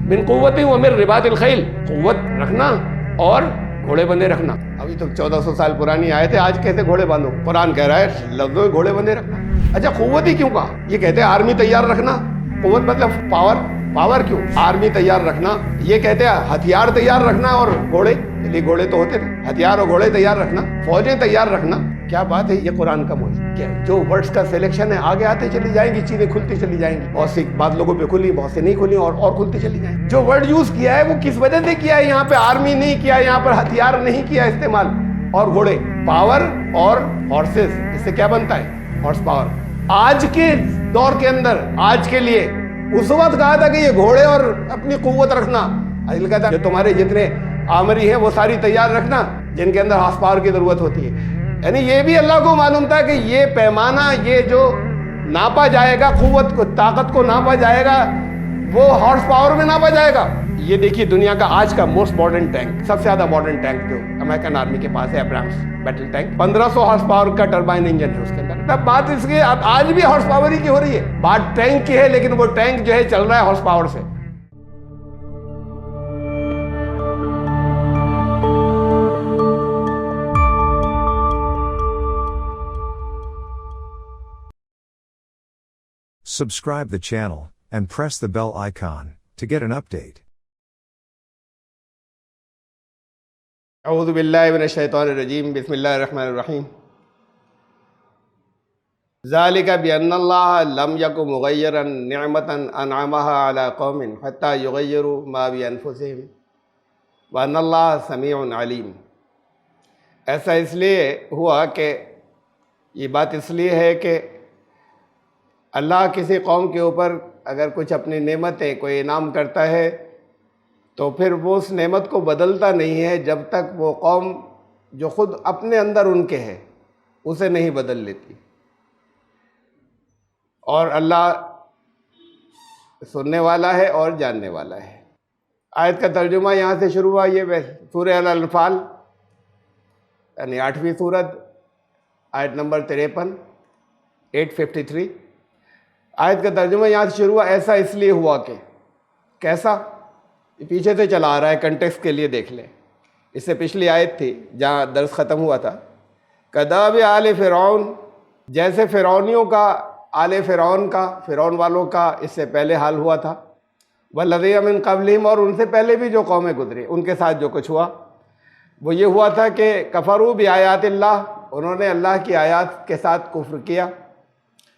من قوت و من رباط الخیل، قوت رکھنا اور گھوڑے بندے رکھنا. ابھی تو 1400 سال پرانی آئے تھے، آج کیسے گھوڑے باندھو؟ قرآن کہہ رہا ہے لفظوں میں گھوڑے بندے رکھنا. اچھا قوت ہی کیوں کہا؟ یہ کہتے ہیں آرمی تیار رکھنا. قوت مطلب پاور کیوں؟ آرمی تیار رکھنا. یہ کہتے ہیں ہتھیار تیار رکھنا اور گھوڑے، گھوڑے تو ہوتے تھے، ہتھیار اور گھوڑے تیار رکھنا، فوجیں تیار رکھنا. کیا بات ہے، یہ قرآن کا موضوع کیا ہے؟ جو ورڈز کا سلیکشن ہے آگے آتے چلی جائیں گی، چیزیں کھلتی چلی جائیں گی. بہت سی بات لوگوں پہ کھلی، بہت سے نہیں کھلی، اور کھلتی چلی جائیں گی. جو ورڈ یوز کیا ہے وہ کس وجہ سے کیا ہے؟ یہاں پہ آرمی نہیں کیا، یہاں پر ہتھیار نہیں کیا استعمال، اور گھوڑے، پاور اور ہارسز. اس سے کیا بنتا ہے؟ Horsepower. آج کے دور کے اندر، آج کے لیے، اس وقت کہا تھا کہ یہ گھوڑے اور اپنی قوت رکھنا. عادل کہتا ہے جو تمہارے جتنے آمری ہیں وہ ساری تیار رکھنا جن کے اندر ہارس پاور کی ضرورت ہوتی ہے. یعنی یہ بھی اللہ کو معلوم تھا کہ یہ پیمانہ، یہ جو ناپا جائے گا، قوت کو، طاقت کو ناپا جائے گا، وہ ہارس پاور میں ناپا جائے گا. یہ دیکھیے دنیا کا آج کا موسٹ ماڈرن ٹینک، سب سے زیادہ ماڈرن ٹینک جو امریکن آرمی کے پاس ہے، Abrams battle tank, 1500 horsepower کا ٹربائن انجن ہے اس کے اندر. تب بات اس کی اب آج بھی ہارس پاور ہی کی ہو رہی ہے. بات ٹینک کی ہے، لیکن وہ ٹینک جو ہے چل رہا ہے ہارس پاور سے. Subscribe the channel and press the bell icon to get an update. اعوذ باللہ من الشیطان الرجیم، بسم اللہ الرحمن الرحیم. ذالک بأن اللہ لم یک مغیرا نعمتا انعمها علی قوم حتی یغیروا ما بانفسہم وان اللہ سمیع علیم. ایسا اس لیے ہوا کہ یہ بات اس لیے ہے کہ اللہ کسی قوم کے اوپر اگر کچھ اپنی نعمتیں، کوئی انعام کرتا ہے تو پھر وہ اس نعمت کو بدلتا نہیں ہے جب تک وہ قوم جو خود اپنے اندر ان کے ہے اسے نہیں بدل لیتی. اور اللہ سننے والا ہے اور جاننے والا ہے. آیت کا ترجمہ یہاں سے شروع ہوا. یہ سورہ الانفال یعنی 8ویں سورت، آیت نمبر 53، 853. آیت کا ترجمہ یہاں سے شروع ہوا. ایسا اس لیے ہوا کہ، کیسا؟ پیچھے سے چلا آ رہا ہے، کنٹیکسٹ کے لیے دیکھ لیں. اس سے پچھلی آیت تھی جہاں درس ختم ہوا تھا. کداب آل فرعون، جیسے فرعونیوں کا، آل فرعون کا، فرعون والوں کا اس سے پہلے حال ہوا تھا. والذین من قبلہم، اور ان سے پہلے بھی جو قومیں گزری ان کے ساتھ جو کچھ ہوا وہ یہ ہوا تھا کہ کفروا بآیات اللہ، انہوں نے اللہ کی آیات کے ساتھ کفر کیا.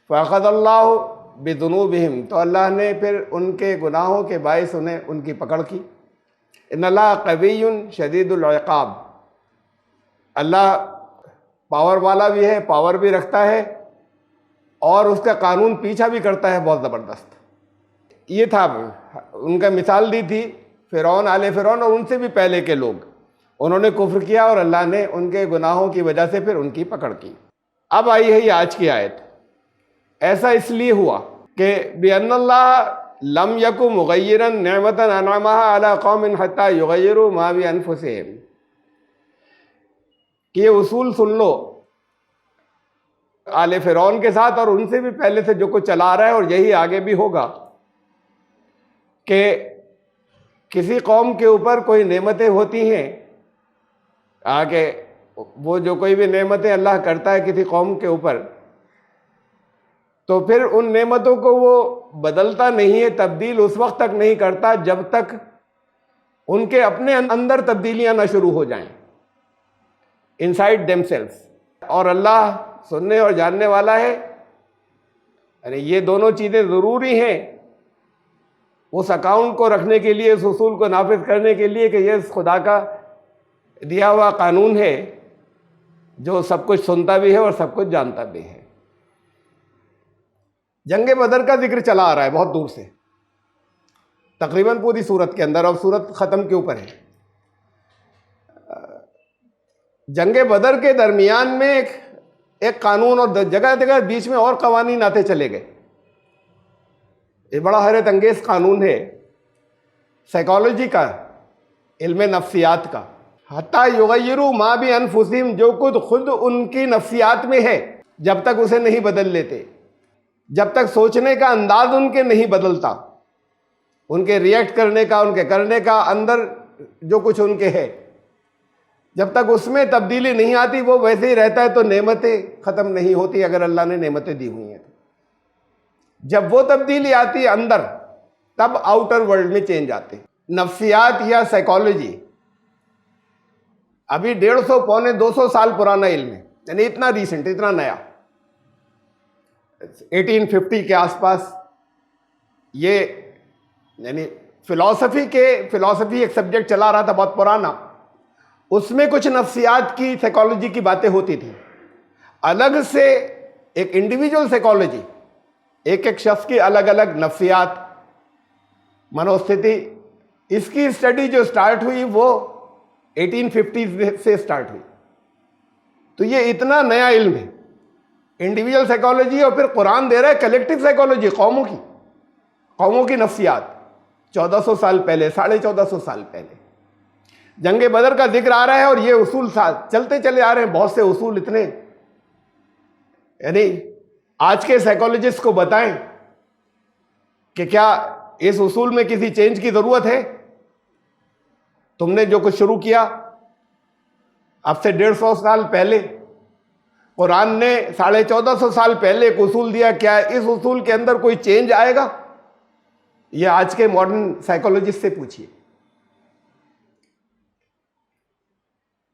فأخذ اللہ بذنوبہم، تو اللہ نے پھر ان کے گناہوں کے باعث انہیں ان کی پکڑ کی. ان اللہ قوی شدید العقاب، اللہ پاور والا بھی ہے، پاور بھی رکھتا ہے، اور اس کا قانون پیچھا بھی کرتا ہے بہت زبردست. یہ تھا ان کا مثال دی تھی فرعون، آل فرعون اور ان سے بھی پہلے کے لوگ. انہوں نے کفر کیا اور اللہ نے ان کے گناہوں کی وجہ سے پھر ان کی پکڑ کی. اب آئی ہے یہ آج کی آیت. ایسا اس لیے ہوا کہ بِأَنَّ اللَّهَ لَمْ يَكُ مُغَيِّرًا نِعْمَةً أَنْعَمَهَا عَلَىٰ قَوْمٍ حَتَّىٰ يُغَيِّرُوا مَا بِأَنفُسِهِمْ. کہ یہ اصول سن لو آل فرعون کے ساتھ اور ان سے بھی پہلے سے جو کچھ چلا رہا ہے، اور یہی آگے بھی ہوگا، کہ کسی قوم کے اوپر کوئی نعمتیں ہوتی ہیں، آگے وہ جو کوئی بھی نعمتیں اللہ کرتا ہے کسی قوم کے اوپر، تو پھر ان نعمتوں کو وہ بدلتا نہیں ہے، تبدیل اس وقت تک نہیں کرتا جب تک ان کے اپنے اندر تبدیلیاں نہ شروع ہو جائیں، انسائڈ دیم سیلف. اور اللہ سننے اور جاننے والا ہے. یعنی یہ دونوں چیزیں ضروری ہیں اس اکاؤنٹ کو رکھنے کے لیے، اس اصول کو نافذ کرنے کے لیے کہ یہ خدا کا دیا ہوا قانون ہے جو سب کچھ سنتا بھی ہے اور سب کچھ جانتا بھی ہے. جنگ بدر کا ذکر چلا آ رہا ہے بہت دور سے، تقریباً پوری سورت کے اندر. اب سورت ختم کے اوپر ہے. جنگ بدر کے درمیان میں ایک قانون، اور جگہ جگہ بیچ میں اور قوانین آتے چلے گئے. یہ بڑا حیرت انگیز قانون ہے سائیکالوجی کا، علم نفسیات کا. حتیٰ یغیروا ما بانفسہم، جو کچھ خود ان کی نفسیات میں ہے جب تک اسے نہیں بدل لیتے، جب تک سوچنے کا انداز ان کے نہیں بدلتا، ان کے ریئیکٹ کرنے کا، ان کے کرنے کا، اندر جو کچھ ان کے ہے، جب تک اس میں تبدیلی نہیں آتی وہ ویسے ہی رہتا ہے، تو نعمتیں ختم نہیں ہوتی اگر اللہ نے نعمتیں دی ہوئی ہیں۔ جب وہ تبدیلی آتی ہے اندر، تب آؤٹر ورلڈ میں چینج آتے ہیں۔ نفسیات یا سائیکالوجی ابھی 150 پونے 200 سال پرانا علم ہے، یعنی اتنا ریسنٹ، اتنا نیا۔ 1850 کے آس پاس یہ یعنی فلسفی ایک سبجیکٹ چلا رہا تھا بہت پرانا، اس میں کچھ نفسیات کی سائیکالوجی کی باتیں ہوتی تھیں، الگ سے ایک انڈیویجول سائیکالوجی، ایک ایک شخص کی الگ الگ نفسیات، منوستھتی، اس کی اسٹڈی جو سٹارٹ ہوئی وہ 1850 سے سٹارٹ ہوئی۔ تو یہ اتنا نیا علم ہے، انڈیویجول سائیکالوجی، اور پھر قرآن دے رہا ہے کلیکٹیو سائیکالوجی، قوموں کی نفسیات، 1400 سال پہلے، 1450 سال پہلے جنگ بدر کا ذکر آ رہا ہے، اور یہ اصول چلتے چلے آ رہے ہیں، بہت سے اصول اتنے، یعنی آج کے سائیکالوجسٹ کو بتائیں کہ کیا اس اصول میں کسی چینج کی ضرورت ہے؟ تم نے جو کچھ شروع کیا اب سے 150 سال پہلے، قرآن نے 1450 سال پہلے ایک اصول دیا، کیا اس اصول کے اندر کوئی چینج آئے گا؟ یہ آج کے ماڈرن سائیکالوجسٹ سے پوچھیے۔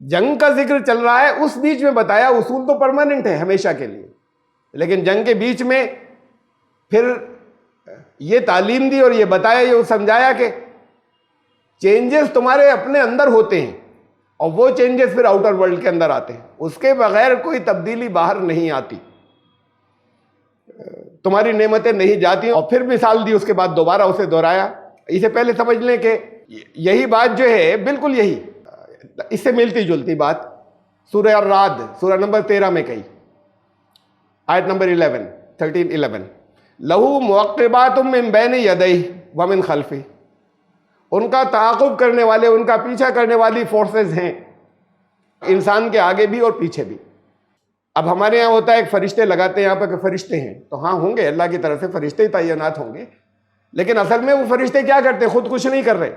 جنگ کا ذکر چل رہا ہے، اس بیچ میں بتایا اصول تو پرماننٹ ہے ہمیشہ کے لیے، لیکن جنگ کے بیچ میں پھر یہ تعلیم دی اور یہ بتایا، یہ سمجھایا کہ چینجز تمہارے اپنے اندر ہوتے ہیں، اور وہ چینجز پھر آؤٹر ورلڈ کے اندر آتے ہیں، اس کے بغیر کوئی تبدیلی باہر نہیں آتی، تمہاری نعمتیں نہیں جاتی۔ اور پھر مثال دی، اس کے بعد دوبارہ اسے دہرایا۔ اسے پہلے سمجھ لیں کہ یہی بات جو ہے بالکل یہی، اس سے ملتی جلتی بات سورہ الرعد، سورہ نمبر 13 میں کہی، آیت نمبر 13-11، لہو معقبات من بین یدیہ ومن خلفہ، ان کا تعاقب کرنے والے، ان کا پیچھا کرنے والی فورسز ہیں، انسان کے آگے بھی اور پیچھے بھی۔ اب ہمارے یہاں ہوتا ہے ایک فرشتے لگاتے ہیں یہاں پہ کہ فرشتے ہیں، تو ہاں ہوں گے، اللہ کی طرف سے فرشتے تعینات ہوں گے، لیکن اصل میں وہ فرشتے کیا کرتے ہیں؟ خود کچھ نہیں کر رہے۔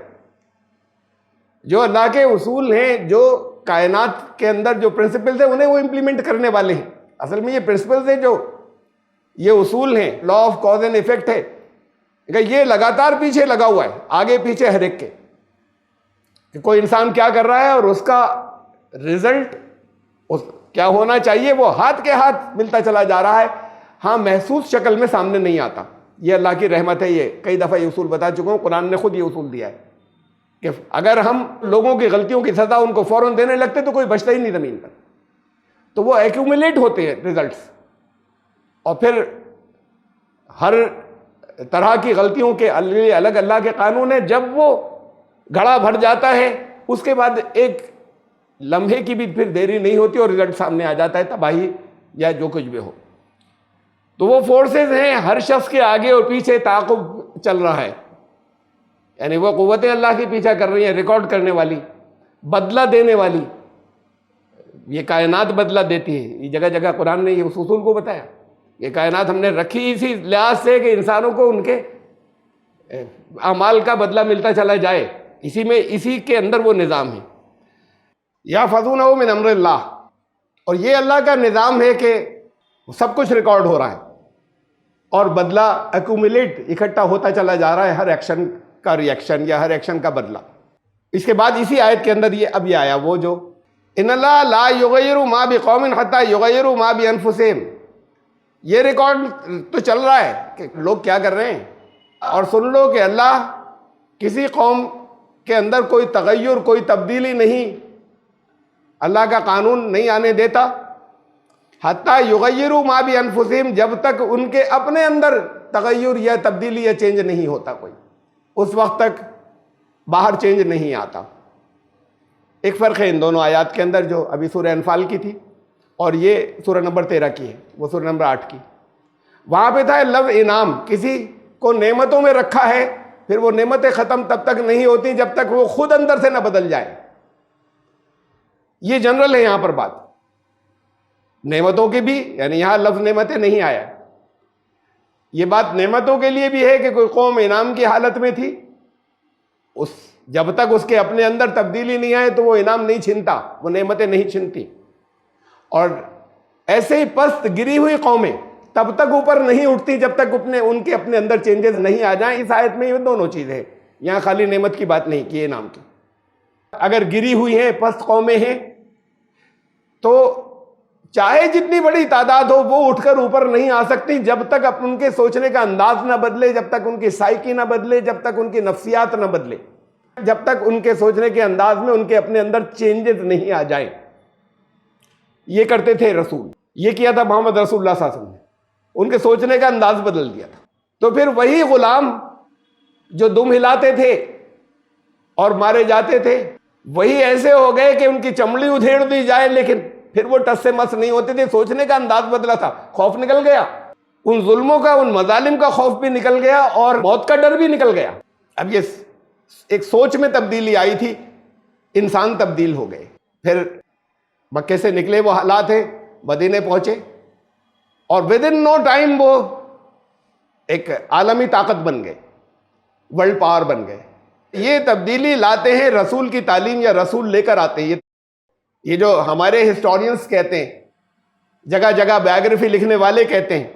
جو اللہ کے اصول ہیں، جو کائنات کے اندر جو پرنسپلز ہیں، انہیں وہ امپلیمنٹ کرنے والے ہیں۔ اصل میں یہ پرنسپلز ہیں، جو یہ اصول ہیں، law of cause and effect ہے، کہ یہ لگاتار پیچھے لگا ہوا ہے، آگے پیچھے ہر ایک کے، کہ کوئی انسان کیا کر رہا ہے اور اس کا رزلٹ کیا ہونا چاہیے وہ ہاتھ کے ہاتھ ملتا چلا جا رہا ہے، ہاں محسوس شکل میں سامنے نہیں آتا۔ یہ اللہ کی رحمت ہے، یہ کئی دفعہ یہ اصول بتا چکا ہوں، قرآن نے خود یہ اصول دیا ہے کہ اگر ہم لوگوں کی غلطیوں کی سزا ان کو فوراً دینے لگتے تو کوئی بچتا ہی نہیں زمین پر، تو وہ ایکومولیٹ ہوتے ہیں ریزلٹس، اور پھر ہر طرح کی غلطیوں کے الگ اللہ کے قانون ہیں، جب وہ گھڑا بھر جاتا ہے اس کے بعد ایک لمحے کی بھی پھر دیری نہیں ہوتی اور رزلٹ سامنے آ جاتا ہے، تباہی یا جو کچھ بھی ہو۔ تو وہ فورسز ہیں، ہر شخص کے آگے اور پیچھے تعاقب چل رہا ہے، یعنی وہ قوتیں اللہ کی پیچھا کر رہی ہیں، ریکارڈ کرنے والی، بدلہ دینے والی، یہ کائنات بدلہ دیتی ہے۔ یہ جگہ جگہ قرآن نے یہ اس اصول کو بتایا، یہ کائنات ہم نے رکھی اسی لحاظ سے کہ انسانوں کو ان کے اعمال کا بدلہ ملتا چلا جائے، اسی کے اندر وہ نظام ہے۔ یحفظونہ من امر اللہ، اور یہ اللہ کا نظام ہے کہ سب کچھ ریکارڈ ہو رہا ہے اور بدلہ ایکومولیٹ، اکٹھا ہوتا چلا جا رہا ہے، ہر ایکشن کا ریئیکشن یا ہر ایکشن کا بدلہ۔ اس کے بعد اسی آیت کے اندر یہ آیا وہ جو ان اللہ لا یغیر ما بقوم حتی یغیروا ما بانفسہم، یہ ریکارڈ تو چل رہا ہے کہ لوگ کیا کر رہے ہیں، اور سن لو کہ اللہ کسی قوم کے اندر کوئی تغیر، کوئی تبدیلی نہیں، اللہ کا قانون نہیں آنے دیتا، حتی یغیروا ما بانفسہم، جب تک ان کے اپنے اندر تغیر یا تبدیلی یا چینج نہیں ہوتا کوئی، اس وقت تک باہر چینج نہیں آتا۔ ایک فرق ہے ان دونوں آیات کے اندر، جو ابھی سورہ انفال کی تھی اور یہ سورہ نمبر 13 کی ہے، وہ سورہ نمبر 8 کی۔ وہاں پہ تھا لفظ انعام، کسی کو نعمتوں میں رکھا ہے، پھر وہ نعمتیں ختم تب تک نہیں ہوتی جب تک وہ خود اندر سے نہ بدل جائے۔ یہ جنرل ہے یہاں پر بات، نعمتوں کی بھی، یعنی یہاں لفظ نعمتیں نہیں آیا، یہ بات نعمتوں کے لیے بھی ہے کہ کوئی قوم انعام کی حالت میں تھی، جب تک اس کے اپنے اندر تبدیلی نہیں آئے تو وہ انعام نہیں چھنتا، وہ نعمتیں نہیں چھنتی. اور ایسے ہی پست گری ہوئی قومیں تب تک اوپر نہیں اٹھتی جب تک ان کے اپنے اندر چینجز نہیں آ جائیں. اس آیت میں یہ دونوں چیزیں ہیں، یہاں خالی نعمت کی بات نہیں کی، انعام کی. اگر گری ہوئی ہیں، پست قومیں ہیں، تو چاہے جتنی بڑی تعداد ہو وہ اٹھ کر اوپر نہیں آ سکتی جب تک ان کے سوچنے کا انداز نہ بدلے، جب تک ان کی سائیکی نہ بدلے، جب تک ان کی نفسیات نہ بدلے، جب تک ان کے سوچنے کے انداز میں ان کے اپنے اندر چینجز نہیں آ جائیں. یہ کرتے تھے رسول، یہ کیا تھا محمد رسول اللہ صلی اللہ علیہ وسلم نے، ان کے سوچنے کا انداز بدل دیا تھا. تو پھر وہی غلام جو دم ہلاتے تھے اور مارے جاتے تھے، وہی ایسے ہو گئے کہ ان کی چمڑی ادھیڑ دی جائے لیکن پھر وہ ٹس سے مس نہیں ہوتے تھے. سوچنے کا انداز بدلا تھا، خوف نکل گیا، ان ظلموں کا، ان مظالم کا خوف بھی نکل گیا اور موت کا ڈر بھی نکل گیا. اب یہ ایک سوچ میں تبدیلی آئی تھی، انسان تبدیل ہو گئے. پھر مکے سے نکلے وہ حالات ہیں، مدینے پہنچے اور ود ان نو ٹائم وہ ایک عالمی طاقت بن گئے، ورلڈ پاور بن گئے. یہ تبدیلی لاتے ہیں رسول کی تعلیم یا رسول لے کر آتے ہیں. یہ جو ہمارے ہسٹورینز کہتے ہیں، جگہ جگہ بایوگرافی لکھنے والے کہتے ہیں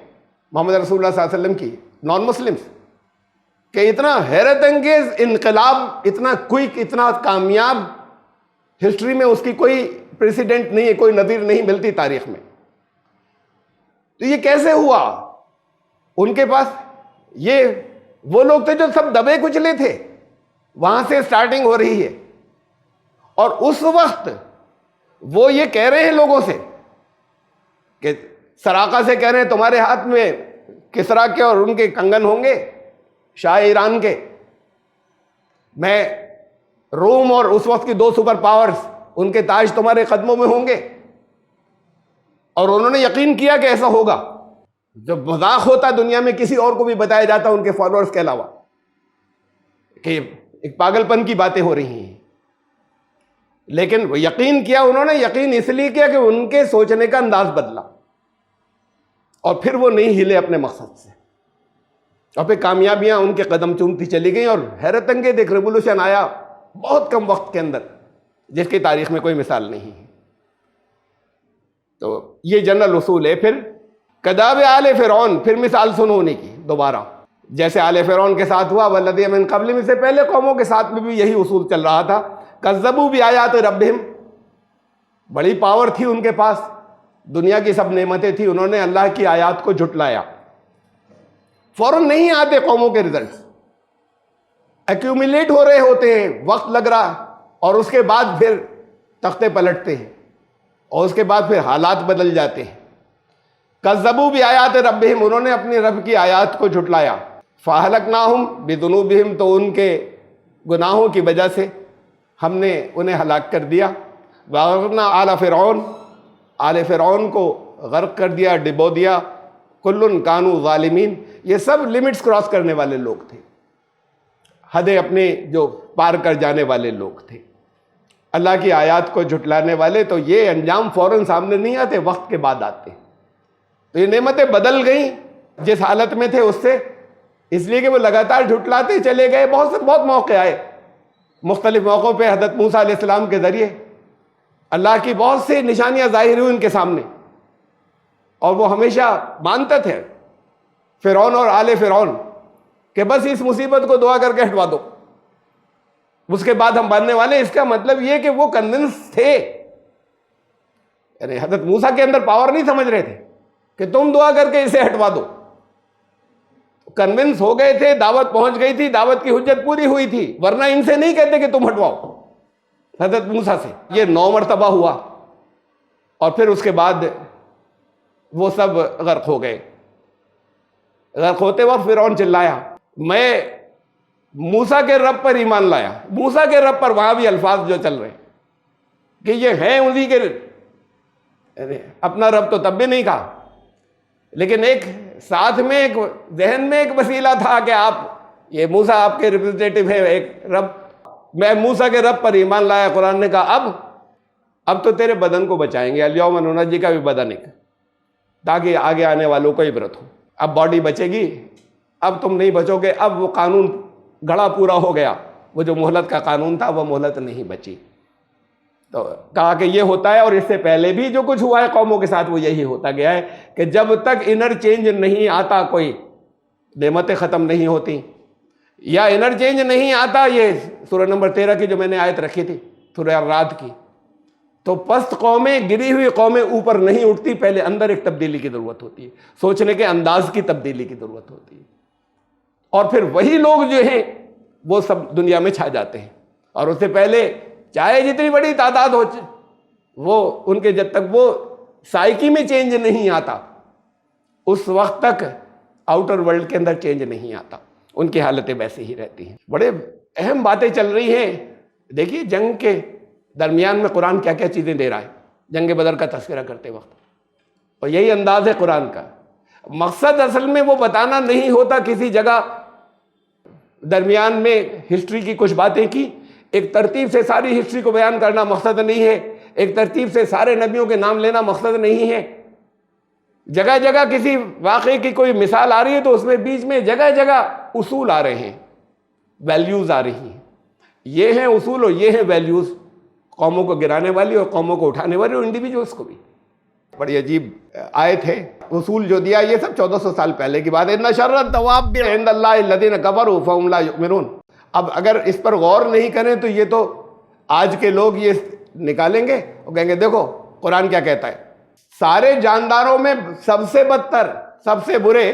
محمد رسول اللہ صلی اللہ علیہ وسلم کی، نان مسلمز، کہ اتنا حیرت انگیز انقلاب، اتنا کوئک، اتنا کامیاب ہسٹری میں اس کی کوئی پریسیڈنٹ نہیں ہے، کوئی نظیر نہیں ملتی تاریخ میں. تو یہ کیسے ہوا؟ ان کے پاس یہ وہ لوگ تھے جو سب دبے کچلے تھے، وہاں سے سٹارٹنگ ہو رہی ہے. اور اس وقت وہ یہ کہہ رہے ہیں لوگوں سے کہ سراقہ سے کہہ رہے ہیں تمہارے ہاتھ میں کسرا کے اور ان کے کنگن ہوں گے، شاہ ایران کے، میں روم اور اس وقت کی 2 سپر پاورز، ان کے تاج تمہارے قدموں میں ہوں گے. اور انہوں نے یقین کیا کہ ایسا ہوگا. جب مذاق ہوتا دنیا میں کسی اور کو بھی بتایا جاتا ان کے فالوورز کے علاوہ کہ ایک پاگل پن کی باتیں ہو رہی ہیں، لیکن وہ یقین کیا. انہوں نے یقین اس لیے کیا کہ ان کے سوچنے کا انداز بدلا اور پھر وہ نہیں ہلے اپنے مقصد سے، اور پھر کامیابیاں ان کے قدم چومتی چلی گئیں اور حیرت انگیز ایک ریولوشن آیا بہت کم وقت کے اندر جس کی تاریخ میں کوئی مثال نہیں ہے. تو یہ جنرل اصول ہے. پھر کذاب آل فرعون، پھر مثال سنو ہونے کی دوبارہ، جیسے آل فرعون کے ساتھ ہوا، والذین من قبلہم، سے پہلے قوموں کے ساتھ میں بھی یہی اصول چل رہا تھا. کذبوا بآیات ربہم، بڑی پاور تھی ان کے پاس، دنیا کی سب نعمتیں تھیں، انہوں نے اللہ کی آیات کو جھٹلایا. فوراً نہیں آتے قوموں کے ریزلٹس، ایکیومولیٹ ہو رہے ہوتے ہیں، وقت لگ رہا، اور اس کے بعد پھر تختے پلٹتے ہیں اور اس کے بعد پھر حالات بدل جاتے ہیں. کذبوا بآیات ربہم، انہوں نے اپنی رب کی آیات کو جھٹلایا. فاہلکناہم بذنوبہم، تو ان کے گناہوں کی وجہ سے ہم نے انہیں ہلاک کر دیا. واغرقنا آل فرعون، آل فرعون کو غرق کر دیا، ڈبو دیا. کل کانوا ظالمین، یہ سب لمٹس کراس کرنے والے لوگ تھے، حدیں اپنے جو پار کر جانے والے لوگ تھے، اللہ کی آیات کو جھٹلانے والے. تو یہ انجام فوراً سامنے نہیں آتے، وقت کے بعد آتے. تو یہ نعمتیں بدل گئیں جس حالت میں تھے اس سے، اس لیے کہ وہ لگاتار جھٹلاتے چلے گئے. بہت موقع آئے، مختلف موقعوں پہ حضرت موسیٰ علیہ السلام کے ذریعے اللہ کی بہت سی نشانیاں ظاہر ہوئی ان کے سامنے، اور وہ ہمیشہ مانتے تھے فرعون اور آل فرعون کہ بس اس مصیبت کو دعا کر کے ہٹوا دو، اس کے بعد ہم بننے والے. اس کا مطلب یہ کہ وہ کنونس تھے، یعنی حضرت موسیٰ کے اندر پاور نہیں سمجھ رہے تھے کہ تم دعا کر کے اسے ہٹوا دو. کنونس ہو گئے تھے، دعوت پہنچ گئی تھی، دعوت کی حجت پوری ہوئی تھی، ورنہ ان سے نہیں کہتے کہ تم ہٹواؤ. حضرت موسیٰ سے یہ 9 مرتبہ ہوا، اور پھر اس کے بعد وہ سب غرق ہو گئے. غرق ہوتے وقت فرعون چلایا، میں موسیٰ کے رب پر ایمان لایا. موسیٰ کے رب پر وہاں بھی الفاظ جو چل رہے ہیں کہ یہ ہیں انہی کے، اپنا رب تو تب بھی نہیں کہا، لیکن ایک ساتھ میں ایک ذہن میں ایک وسیلہ تھا کہ آپ، یہ موسیٰ آپ کے ریپرزنٹیٹو ہے، ایک رب. میں موسیٰ کے رب پر ایمان لایا. قرآن نے کہا اب تو تیرے بدن کو بچائیں گے، الیوم ننجیک ببدنک، تاکہ آگے آنے والوں کو عبرت ہو. اب باڈی بچے گی، اب تم نہیں بچو گے. اب وہ قانون گھڑا پورا ہو گیا. وہ جو مہلت کا قانون تھا وہ مہلت نہیں بچی. تو کہا کہ یہ ہوتا ہے، اور اس سے پہلے بھی جو کچھ ہوا ہے قوموں کے ساتھ وہ یہی ہوتا گیا ہے کہ جب تک انر چینج نہیں آتا کوئی نعمتیں ختم نہیں ہوتی، یا انر چینج نہیں آتا. یہ سورہ نمبر 13 کی جو میں نے آیت رکھی تھی سورہ الرعد کی، تو پست قومیں، گری ہوئی قومیں اوپر نہیں اٹھتی. پہلے اندر ایک تبدیلی کی ضرورت ہوتی ہے، سوچنے کے انداز کی تبدیلی کی ضرورت ہوتی ہے، اور پھر وہی لوگ جو ہیں وہ سب دنیا میں چھا جاتے ہیں. اور اس سے پہلے چاہے جتنی بڑی تعداد ہو، وہ ان کے جب تک وہ سائیکی میں چینج نہیں آتا اس وقت تک آؤٹر ورلڈ کے اندر چینج نہیں آتا، ان کی حالتیں ویسے ہی رہتی ہیں. بڑے اہم باتیں چل رہی ہیں. دیکھیے جنگ کے درمیان میں قرآن کیا کیا چیزیں دے رہا ہے جنگ بدر کا تذکرہ کرتے وقت، اور یہی انداز ہے قرآن کا. مقصد اصل میں وہ بتانا نہیں ہوتا کسی جگہ درمیان میں ہسٹری کی کچھ باتیں کی، ایک ترتیب سے ساری ہسٹری کو بیان کرنا مقصد نہیں ہے، ایک ترتیب سے سارے نبیوں کے نام لینا مقصد نہیں ہے. جگہ جگہ کسی واقعے کی کوئی مثال آ رہی ہے تو اس میں بیچ میں جگہ جگہ اصول آ رہے ہیں، ویلیوز آ رہی ہیں. یہ ہیں اصول اور یہ ہیں ویلیوز، قوموں کو گرانے والی اور قوموں کو اٹھانے والی اور انڈیویجولس کو بھی. بڑی عجیب آیت ہے. اصول جو دیا یہ سب 1400 سال پہلے کی بات ہے. ان شر الدواب عند اللہ الذین کفروا فهم لا یؤمنون. اب اگر اس پر غور نہیں کریں تو یہ تو آج کے لوگ یہ نکالیں گے اور کہیں گے دیکھو قرآن کیا کہتا ہے. سارے جانداروں میں سب سے بدتر، سب سے برے،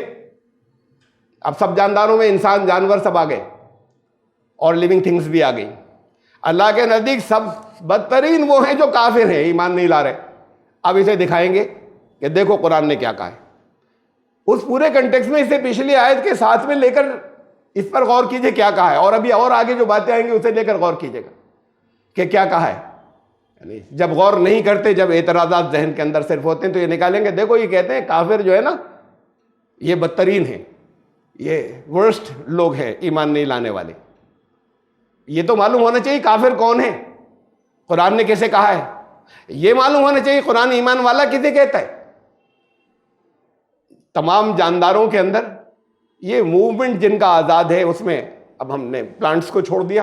اب سب جانداروں میں انسان، جانور سب آ گئے اور لیونگ تھنگس بھی آ گئی. اللہ کے نزدیک سب بدترین وہ ہیں جو کافر ہیں، ایمان نہیں لا رہے. اب اسے دکھائیں گے کہ دیکھو قرآن نے کیا کہا ہے. اس پورے کنٹیکس میں اسے پچھلی آیت کے ساتھ میں لے کر اس پر غور کیجئے کیا کہا ہے، اور ابھی اور آگے جو باتیں آئیں گی اسے لے کر غور کیجئے گا کہ کیا کہا ہے. یعنی جب غور نہیں کرتے، جب اعتراضات ذہن کے اندر صرف ہوتے ہیں تو یہ نکالیں گے دیکھو یہ کہتے ہیں کافر جو ہے نا یہ بدترین ہیں، یہ ورسٹ لوگ ہیں ایمان نہیں لانے والے. یہ تو معلوم ہونا چاہیے کافر کون ہے، قرآن نے کیسے کہا ہے. یہ معلوم ہونا چاہیے قرآن ایمان والا کسے کہتا ہے. تمام جانداروں کے اندر یہ موومنٹ جن کا آزاد ہے، اس میں اب ہم نے پلانٹس کو چھوڑ دیا،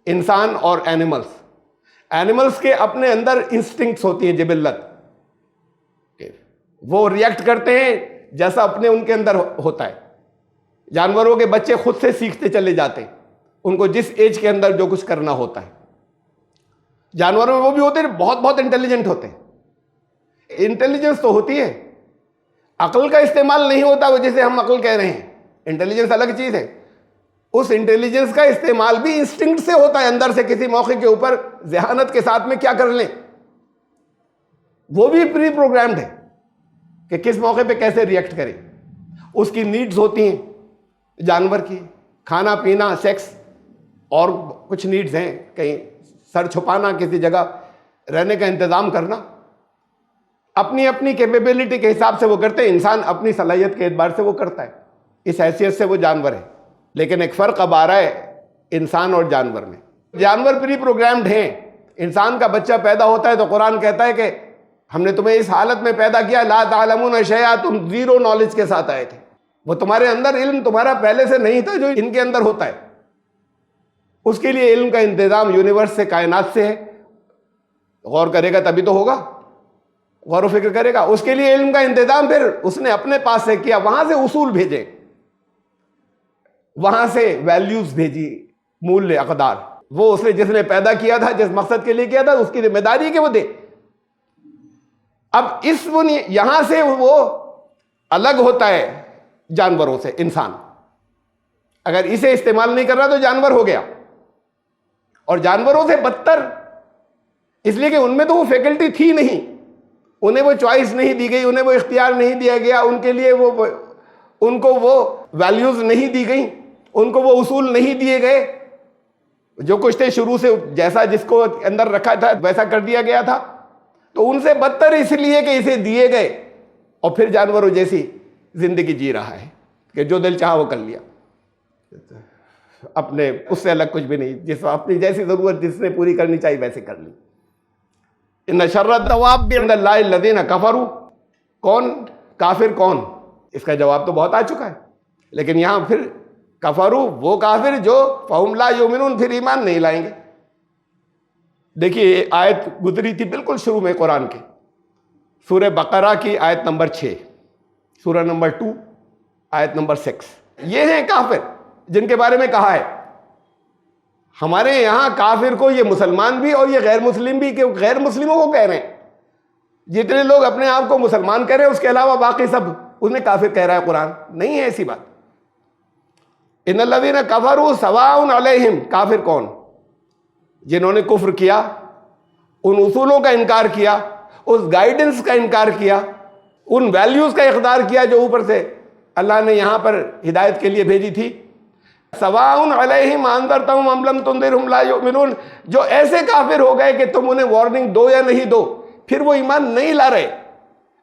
انسان اور اینیملز کے اپنے اندر انسٹنکٹس ہوتی ہیں، جبلت، وہ ریئیکٹ کرتے ہیں جیسا اپنے ان کے اندر ہوتا ہے. جانوروں کے بچے خود سے سیکھتے چلے جاتے ہیں ان کو جس ایج کے اندر جو کچھ کرنا ہوتا ہے. جانوروں میں وہ بھی ہوتے ہیں بہت بہت انٹیلیجنٹ ہوتے ہیں. انٹیلیجنس تو ہوتی ہے، عقل کا استعمال نہیں ہوتا وہ جسے ہم عقل کہہ رہے ہیں. انٹیلیجنس الگ چیز ہے. اس انٹیلیجنس کا استعمال بھی انسٹنکٹ سے ہوتا ہے، اندر سے کسی موقع کے اوپر ذہانت کے ساتھ میں کیا کر لیں، وہ بھی پری پروگرامڈ ہے کہ کس موقع پہ کیسے ریئیکٹ کریں. اس کی نیڈز ہوتی ہیں جانور کی، کھانا پینا، سیکس، اور کچھ نیڈز ہیں، کہیں سر چھپانا، کسی جگہ رہنے کا انتظام کرنا. اپنی اپنی کیپیبلٹی کے حساب سے وہ کرتے ہیں. انسان اپنی صلاحیت کے اعتبار سے وہ کرتا ہے، اس حیثیت سے وہ جانور ہے. لیکن ایک فرق اب آ رہا ہے انسان اور جانور میں. جانور پری پروگرامڈ ہیں. انسان کا بچہ پیدا ہوتا ہے تو قرآن کہتا ہے کہ ہم نے تمہیں اس حالت میں پیدا کیا، لا تعلمون شیئا، تم زیرو نالج کے ساتھ آئے تھے. وہ تمہارے اندر علم تمہارا پہلے سے نہیں تھا جو ان کے اندر ہوتا ہے. اس کے لیے علم کا انتظام یونیورس سے، کائنات سے ہے. غور کرے گا تبھی تو ہوگا، غور و فکر کرے گا. اس کے لیے علم کا انتظام پھر اس نے اپنے پاس سے کیا، وہاں سے اصول بھیجے، وہاں سے ویلیوز بھیجی، مولیہ، اقدار. وہ اس نے جس نے پیدا کیا تھا، جس مقصد کے لیے کیا تھا، اس کی ذمہ داری کہ وہ دے. اب اس یہاں سے وہ الگ ہوتا ہے جانوروں سے. انسان اگر اسے استعمال نہیں کر رہا تو جانور ہو گیا، اور جانوروں سے بدتر اس لیے کہ ان میں تو وہ فیکلٹی تھی نہیں، انہیں وہ چوائس نہیں دی گئی، انہیں وہ اختیار نہیں دیا گیا، ان کے لیے ان کو وہ ویلیوز نہیں دی گئیں، ان کو وہ اصول نہیں دیے گئے. جو کچھ تھے شروع سے جیسا جس کو اندر رکھا تھا ویسا کر دیا گیا تھا. تو ان سے بدتر اس لیے کہ اسے دیے گئے، اور پھر جانوروں جیسی زندگی جی رہا ہے کہ جو دل چاہا وہ کر لیا، اپنے اس سے الگ کچھ بھی نہیں، جس اپنی جیسی ضرورت جس نے پوری کرنی چاہیے ویسے کر لی. ان شر الدواب عند اللہ الذین کفروا. کون کافر کون؟ اس کا جواب تو بہت آ چکا ہے، لیکن یہاں پھر کفرو وہ کافر جو فہم لا یؤمنون پھر ایمان نہیں لائیں گے. دیکھیے آیت گزری تھی بالکل شروع میں قرآن کے، سورہ بقرہ کی آیت نمبر 6، سورہ نمبر 2 آیت نمبر 6. یہ ہیں کافر جن کے بارے میں کہا ہے. ہمارے یہاں کافر کو یہ مسلمان بھی اور یہ غیر مسلم بھی، کہ غیر مسلموں کو کہہ رہے ہیں. جتنے لوگ اپنے آپ کو مسلمان کہہ رہے ہیں اس کے علاوہ باقی سب انہیں کافر کہہ رہا ہے قرآن. نہیں ہے ایسی بات. ان الذین کفروا سواء علیہم، کافر کون؟ جنہوں نے کفر کیا، ان اصولوں کا انکار کیا، اس گائیڈنس کا انکار کیا، ان ویلیوز کا اقرار کیا جو اوپر سے اللہ نے یہاں پر ہدایت کے لیے بھیجی تھی. سواء علیہم انذرتہم ام لم تنذرہم لا یؤمنون، جو ایسے کافر ہو گئے کہ تم انہیں وارننگ دو یا نہیں دو پھر وہ ایمان نہیں لا رہے.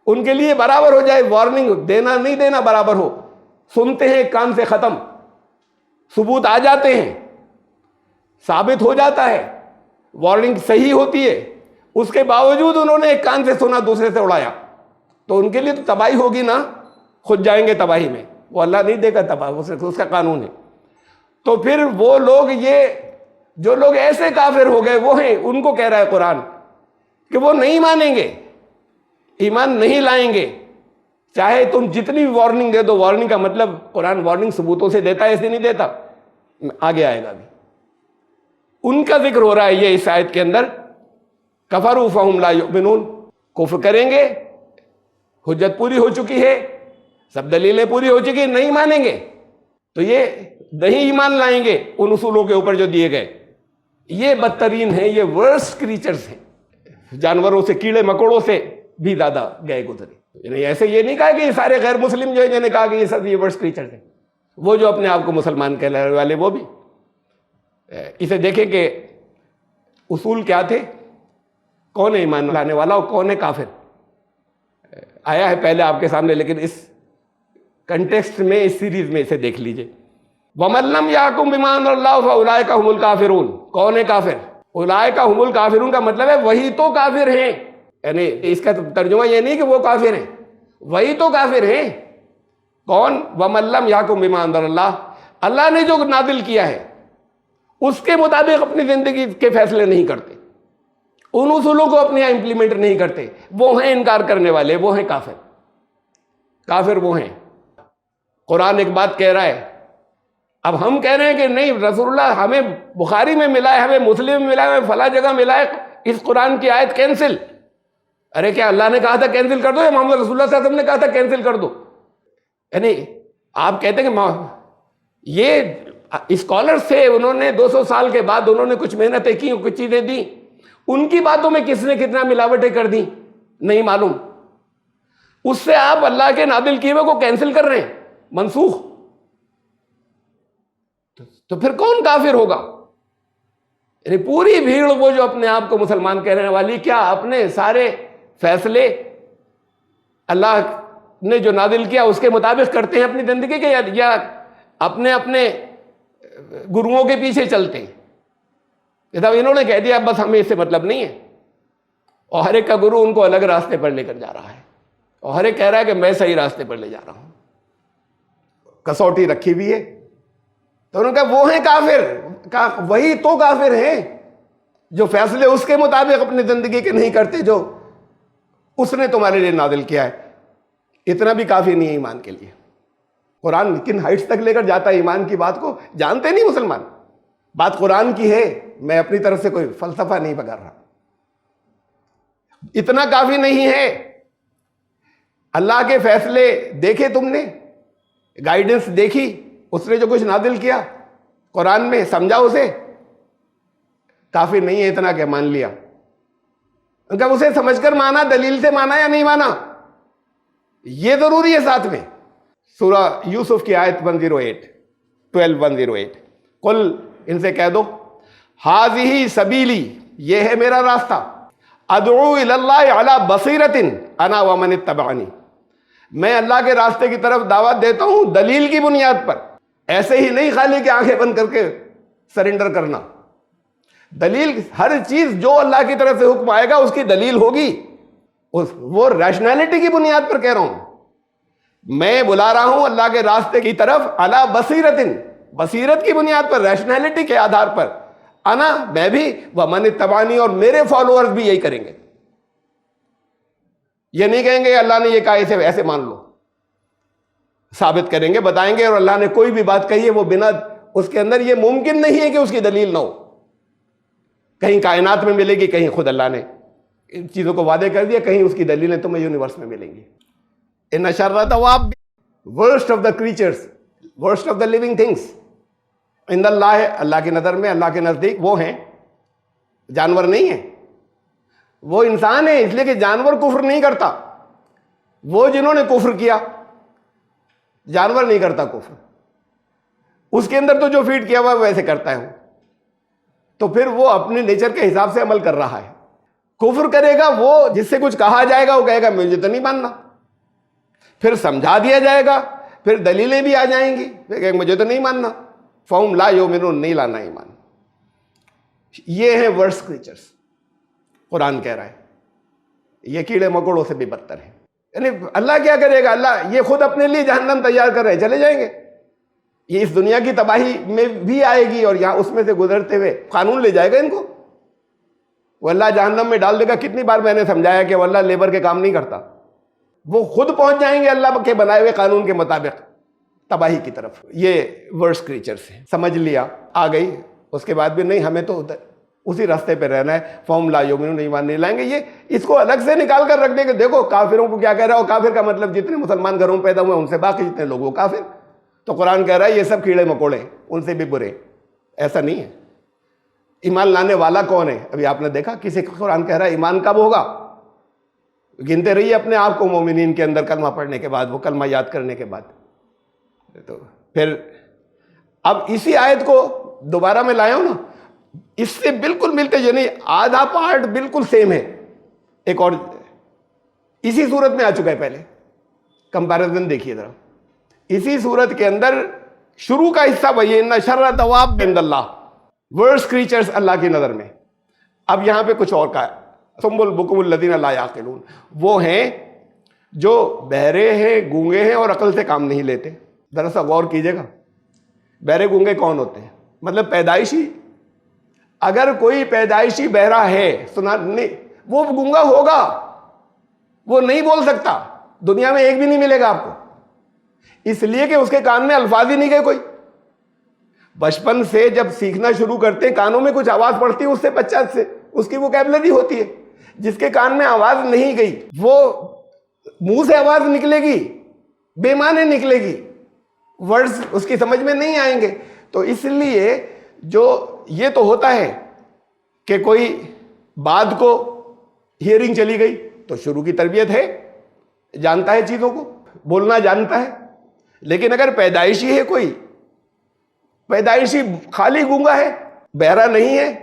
ان کے لیے برابر ہو جائے، وارننگ دینا نہیں دینا برابر ہو. سنتے ہیں ایک کان سے ختم، ثبوت آ جاتے ہیں، ثابت ہو جاتا ہے، وارننگ صحیح ہوتی ہے، اس کے باوجود انہوں نے ایک کان سے سنا دوسرے سے اڑایا، تو ان کے لیے تو تباہی ہوگی نا، خود جائیں گے تباہی میں. وہ اللہ نہیں دے گا تباہ، اس کا قانون ہے. تو پھر وہ لوگ، یہ جو لوگ ایسے کافر ہو گئے وہ ہیں، ان کو کہہ رہا ہے قرآن کہ وہ نہیں مانیں گے، ایمان نہیں لائیں گے، چاہے تم جتنی بھی وارننگ دے دو. وارننگ کا مطلب قرآن وارننگ ثبوتوں سے دیتا ہے، ایسے نہیں دیتا، آگے آئے گا بھی. ان کا ذکر ہو رہا ہے یہ اس آیت کے اندر. کفروا فہم لا یؤمنون، کفر کریں گے، حجت پوری ہو چکی ہے، سب دلیلیں پوری ہو چکی ہیں، نہیں مانیں گے تو یہ نہیں ایمان لائیں گے ان اصولوں کے اوپر جو دیے گئے. یہ بدترین ہیں، یہ ورسٹ کریچرز ہیں، جانوروں سے، کیڑے مکوڑوں سے بھی زیادہ گئے گزرے. یعنی ایسے یہ نہیں کہا کہ یہ سارے غیر مسلم جو ہیں جنہیں کہا کہ یہ سب یہ ورسٹ کریچرز ہیں، وہ جو اپنے آپ کو مسلمان کہلانے والے وہ بھی. اسے دیکھیں کہ اصول کیا تھے، کون ہے ایمان لانے والا اور کون ہے کافر. آیا ہے پہلے آپ کے سامنے، لیکن اس کنٹیکسٹ میں، اس سیریز میں اسے دیکھ لیجئے. وَمَن لَّمْ يَحْكُم بِمَا أَنزَلَ اللَّهُ فَأُولَٰئِكَ هُمُ الْكَافِرُونَ. کون ہے کافر؟ اولئک هم الکافرون کا مطلب ہے وہی تو کافر ہیں. یعنی اس کا ترجمہ یہ نہیں کہ وہ کافر ہیں، وہی تو کافر ہیں. کون؟ وَمَن لَّمْ يَحْكُم بِمَا أَنزَلَ اللَّهُ، اللہ نے جو نازل کیا ہے اس کے مطابق اپنی زندگی کے فیصلے نہیں کرتے، ان اصولوں کو اپنے یہاں امپلیمنٹ نہیں کرتے، وہ ہیں انکار کرنے والے، وہ ہیں کافر. کافر وہ ہیں. قرآن ایک بات کہہ رہا ہے، اب ہم کہہ رہے ہیں کہ نہیں، رسول اللہ ہمیں بخاری میں ملا ہے، ہمیں مسلم میں ملا ہے، ہمیں فلاں جگہ ملا ہے، اس قرآن کی آیت کینسل. ارے کیا اللہ نے کہا تھا کینسل کر دو، یا محمد رسول اللہ صلی اللہ علیہ وسلم نے کہا تھا کینسل کر دو؟ یعنی آپ کہتے ہیں کہ یہ اسکالرز تھے، انہوں نے 200 سال کے بعد انہوں نے کچھ محنتیں کی، کچھ چیزیں دی، ان کی باتوں میں کس نے کتنا ملاوٹیں کر دی نہیں معلوم. اس سے آپ اللہ کے نازل کیے ہوئے کو کینسل کر رہے ہیں، منسوخ. تو پھر کون کافر ہوگا؟ یعنی پوری بھیڑ وہ جو اپنے آپ کو مسلمان کہنے والی، کیا اپنے سارے فیصلے اللہ نے جو نازل کیا اس کے مطابق کرتے ہیں اپنی زندگی کے، یا اپنے اپنے گروؤں کے پیچھے چلتے ہیں؟ جب انہوں نے کہہ دیا بس ہمیں اس سے مطلب نہیں ہے، اور ہر ایک کا گرو ان کو الگ راستے پر لے کر جا رہا ہے، اور ہر ایک کہہ رہا ہے کہ میں صحیح راستے پر لے جا رہا ہوں، کسوٹی رکھی ہوئی ہے. تو انہوں نے کہا وہ ہیں کافر. وہی تو کافر ہیں جو فیصلے اس کے مطابق اپنی زندگی کے نہیں کرتے جو اس نے تمہارے لیے نازل کیا ہے. اتنا بھی کافی نہیں ہے ایمان کے لیے. قرآن کن ہائٹس تک لے کر جاتا ہے ایمان کی بات کو جانتے نہیں مسلمان. بات قرآن کی ہے، میں اپنی طرف سے کوئی فلسفہ نہیں پکڑ رہا. اتنا کافی نہیں ہے. اللہ کے فیصلے دیکھے تم نے، گائیڈنس دیکھی، اس نے جو کچھ نازل کیا قرآن میں، سمجھا اسے؟ کافی نہیں ہے اتنا کہ مان لیا. ان کا اسے سمجھ کر مانا، دلیل سے مانا یا نہیں مانا، یہ ضروری ہے ساتھ میں. سورہ یوسف کی آیت 12:108 قل، ان سے کہہ دو، ہاذہ سبیلی، یہ ہے میرا راستہ، ادعو الی اللہ علی بصیرۃ انا ومن اتبعنی، میں اللہ کے راستے کی طرف دعوت دیتا ہوں دلیل کی بنیاد پر. ایسے ہی نہیں خالی کہ آنکھیں بند کر کے سرنڈر کرنا. دلیل، ہر چیز جو اللہ کی طرف سے حکم آئے گا اس کی دلیل ہوگی. وہ ریشنلٹی کی بنیاد پر کہہ رہا ہوں. میں بلا رہا ہوں اللہ کے راستے کی طرف علی بصیرۃ، بصیرت کی بنیاد پر, ریشنلٹی کے آدھار پر. انا, میں بھی, ومن اتبعنی, اور میرے فالوورز بھی یہی کریں گے. یہ نہیں کہیں گے اللہ نے یہ کہا اسے ایسے مان لو, ثابت کریں گے, بتائیں گے. اور اللہ نے کوئی بھی بات کہی ہے وہ بنا اس کے اندر یہ ممکن نہیں ہے کہ اس کی دلیل نہ ہو. کہیں کائنات میں ملے گی, کہیں خود اللہ نے ان چیزوں کو وعدے کر دیا, کہیں اس کی دلیلیں تمہیں یونیورس میں ملیں گی. ان شر الدواب, worst of the creatures, worst of the living things, عند اللہ, اللہ کی نظر میں, اللہ کے نزدیک وہ ہیں, جانور نہیں ہیں. وہ انسان ہے, اس لیے کہ جانور کفر نہیں کرتا. وہ جنہوں نے کفر کیا, جانور نہیں کرتا کفر, اس کے اندر تو جو فیڈ کیا ہوا ہے ویسے کرتا ہے. تو پھر وہ اپنے نیچر کے حساب سے عمل کر رہا ہے. کفر کرے گا وہ جس سے کچھ کہا جائے گا, وہ کہے گا مجھے تو نہیں ماننا. پھر سمجھا دیا جائے گا, پھر دلیلیں بھی آ جائیں گی, پھر کہے گا مجھے تو نہیں ماننا. فہم لا یؤمنون, نہیں لانا ایمان. یہ ہیں ورس کریچرز. قرآن کہہ رہا ہے یہ کیڑے مکوڑوں سے بھی بدتر ہیں. یعنی اللہ کیا کرے گا, اللہ یہ خود اپنے لیے جہنم تیار کر رہے ہیں, چلے جائیں گے. یہ اس دنیا کی تباہی میں بھی آئے گی, اور یہاں اس میں سے گزرتے ہوئے قانون لے جائے گا ان کو. وہ اللہ جہنم میں ڈال دے گا. کتنی بار میں نے سمجھایا کہ وہ اللہ لیبر کے کام نہیں کرتا, وہ خود پہنچ جائیں گے اللہ کے بنائے ہوئے قانون کے مطابق تباہی کی طرف. یہ ورس کریچرز ہیں. سمجھ لیا, آ گئی, اس کے بعد بھی نہیں, ہمیں تو اسی راستے پہ رہنا ہے. فہم لا یؤمنون, ایمان نہیں لائیں گے. یہ اس کو الگ سے نکال کر رکھ دیں کہ دیکھو کافروں کو کیا کہہ رہا ہے. اور کافر کا مطلب جتنے مسلمان گھروں میں پیدا ہوئے ان سے باقی جتنے لوگ وہ کافر. تو قرآن کہہ رہا ہے یہ سب کیڑے مکوڑے, ان سے بھی برے. ایسا نہیں ہے. ایمان لانے والا کون ہے؟ ابھی آپ نے دیکھا کسی قرآن کہہ رہا ہے ایمان کب ہوگا. گنتے رہیے اپنے آپ کو مومنین کے اندر کلمہ پڑھنے کے بعد, وہ کلمہ یاد کرنے کے بعد. تو پھر اب اسی آیت کو دوبارہ میں لایا ہوں نا, اس سے بالکل ملتے, یعنی آدھا پارٹ بالکل سیم ہے. ایک اور اسی صورت میں آ چکا ہے پہلے, کمپیریزن دیکھیے ذرا. اسی صورت کے اندر شروع کا حصہ وہی ہے, ان شر الدواب عند اللہ, ورس کریچرز اللہ کی نظر میں. اب یہاں پہ کچھ اور کا ہے, ثم البکم الذین لا یعقلون, وہ ہیں جو بہرے ہیں, گونگے ہیں اور عقل سے کام نہیں لیتے. ذرا سا غور کیجیے گا, بہرے گونگے کون ہوتے ہیں؟ مطلب پیدائشی. اگر کوئی پیدائشی بہرا ہے, سنا نہیں, وہ گونگا ہوگا, وہ نہیں بول سکتا. دنیا میں ایک بھی نہیں ملے گا آپ کو, اس لیے کہ اس کے کان میں الفاظ ہی نہیں گئے کوئی. بچپن سے جب سیکھنا شروع کرتے ہیں, کانوں میں کچھ آواز پڑتی ہے, اس سے بچہ سے اس کی ووکیبلری ہوتی ہے. جس کے کان میں آواز نہیں گئی, وہ منہ سے آواز نکلے گی, بے معنی نکلے گی, ورڈز اس کی سمجھ میں نہیں آئیں گے. تو اس لیے جو یہ تو ہوتا ہے کہ کوئی بعد کو ہیئرنگ چلی گئی تو شروع کی تربیت ہے, جانتا ہے چیزوں کو, بولنا جانتا ہے. لیکن اگر پیدائشی ہے کوئی, پیدائشی خالی گونگا ہے, بہرا نہیں ہے,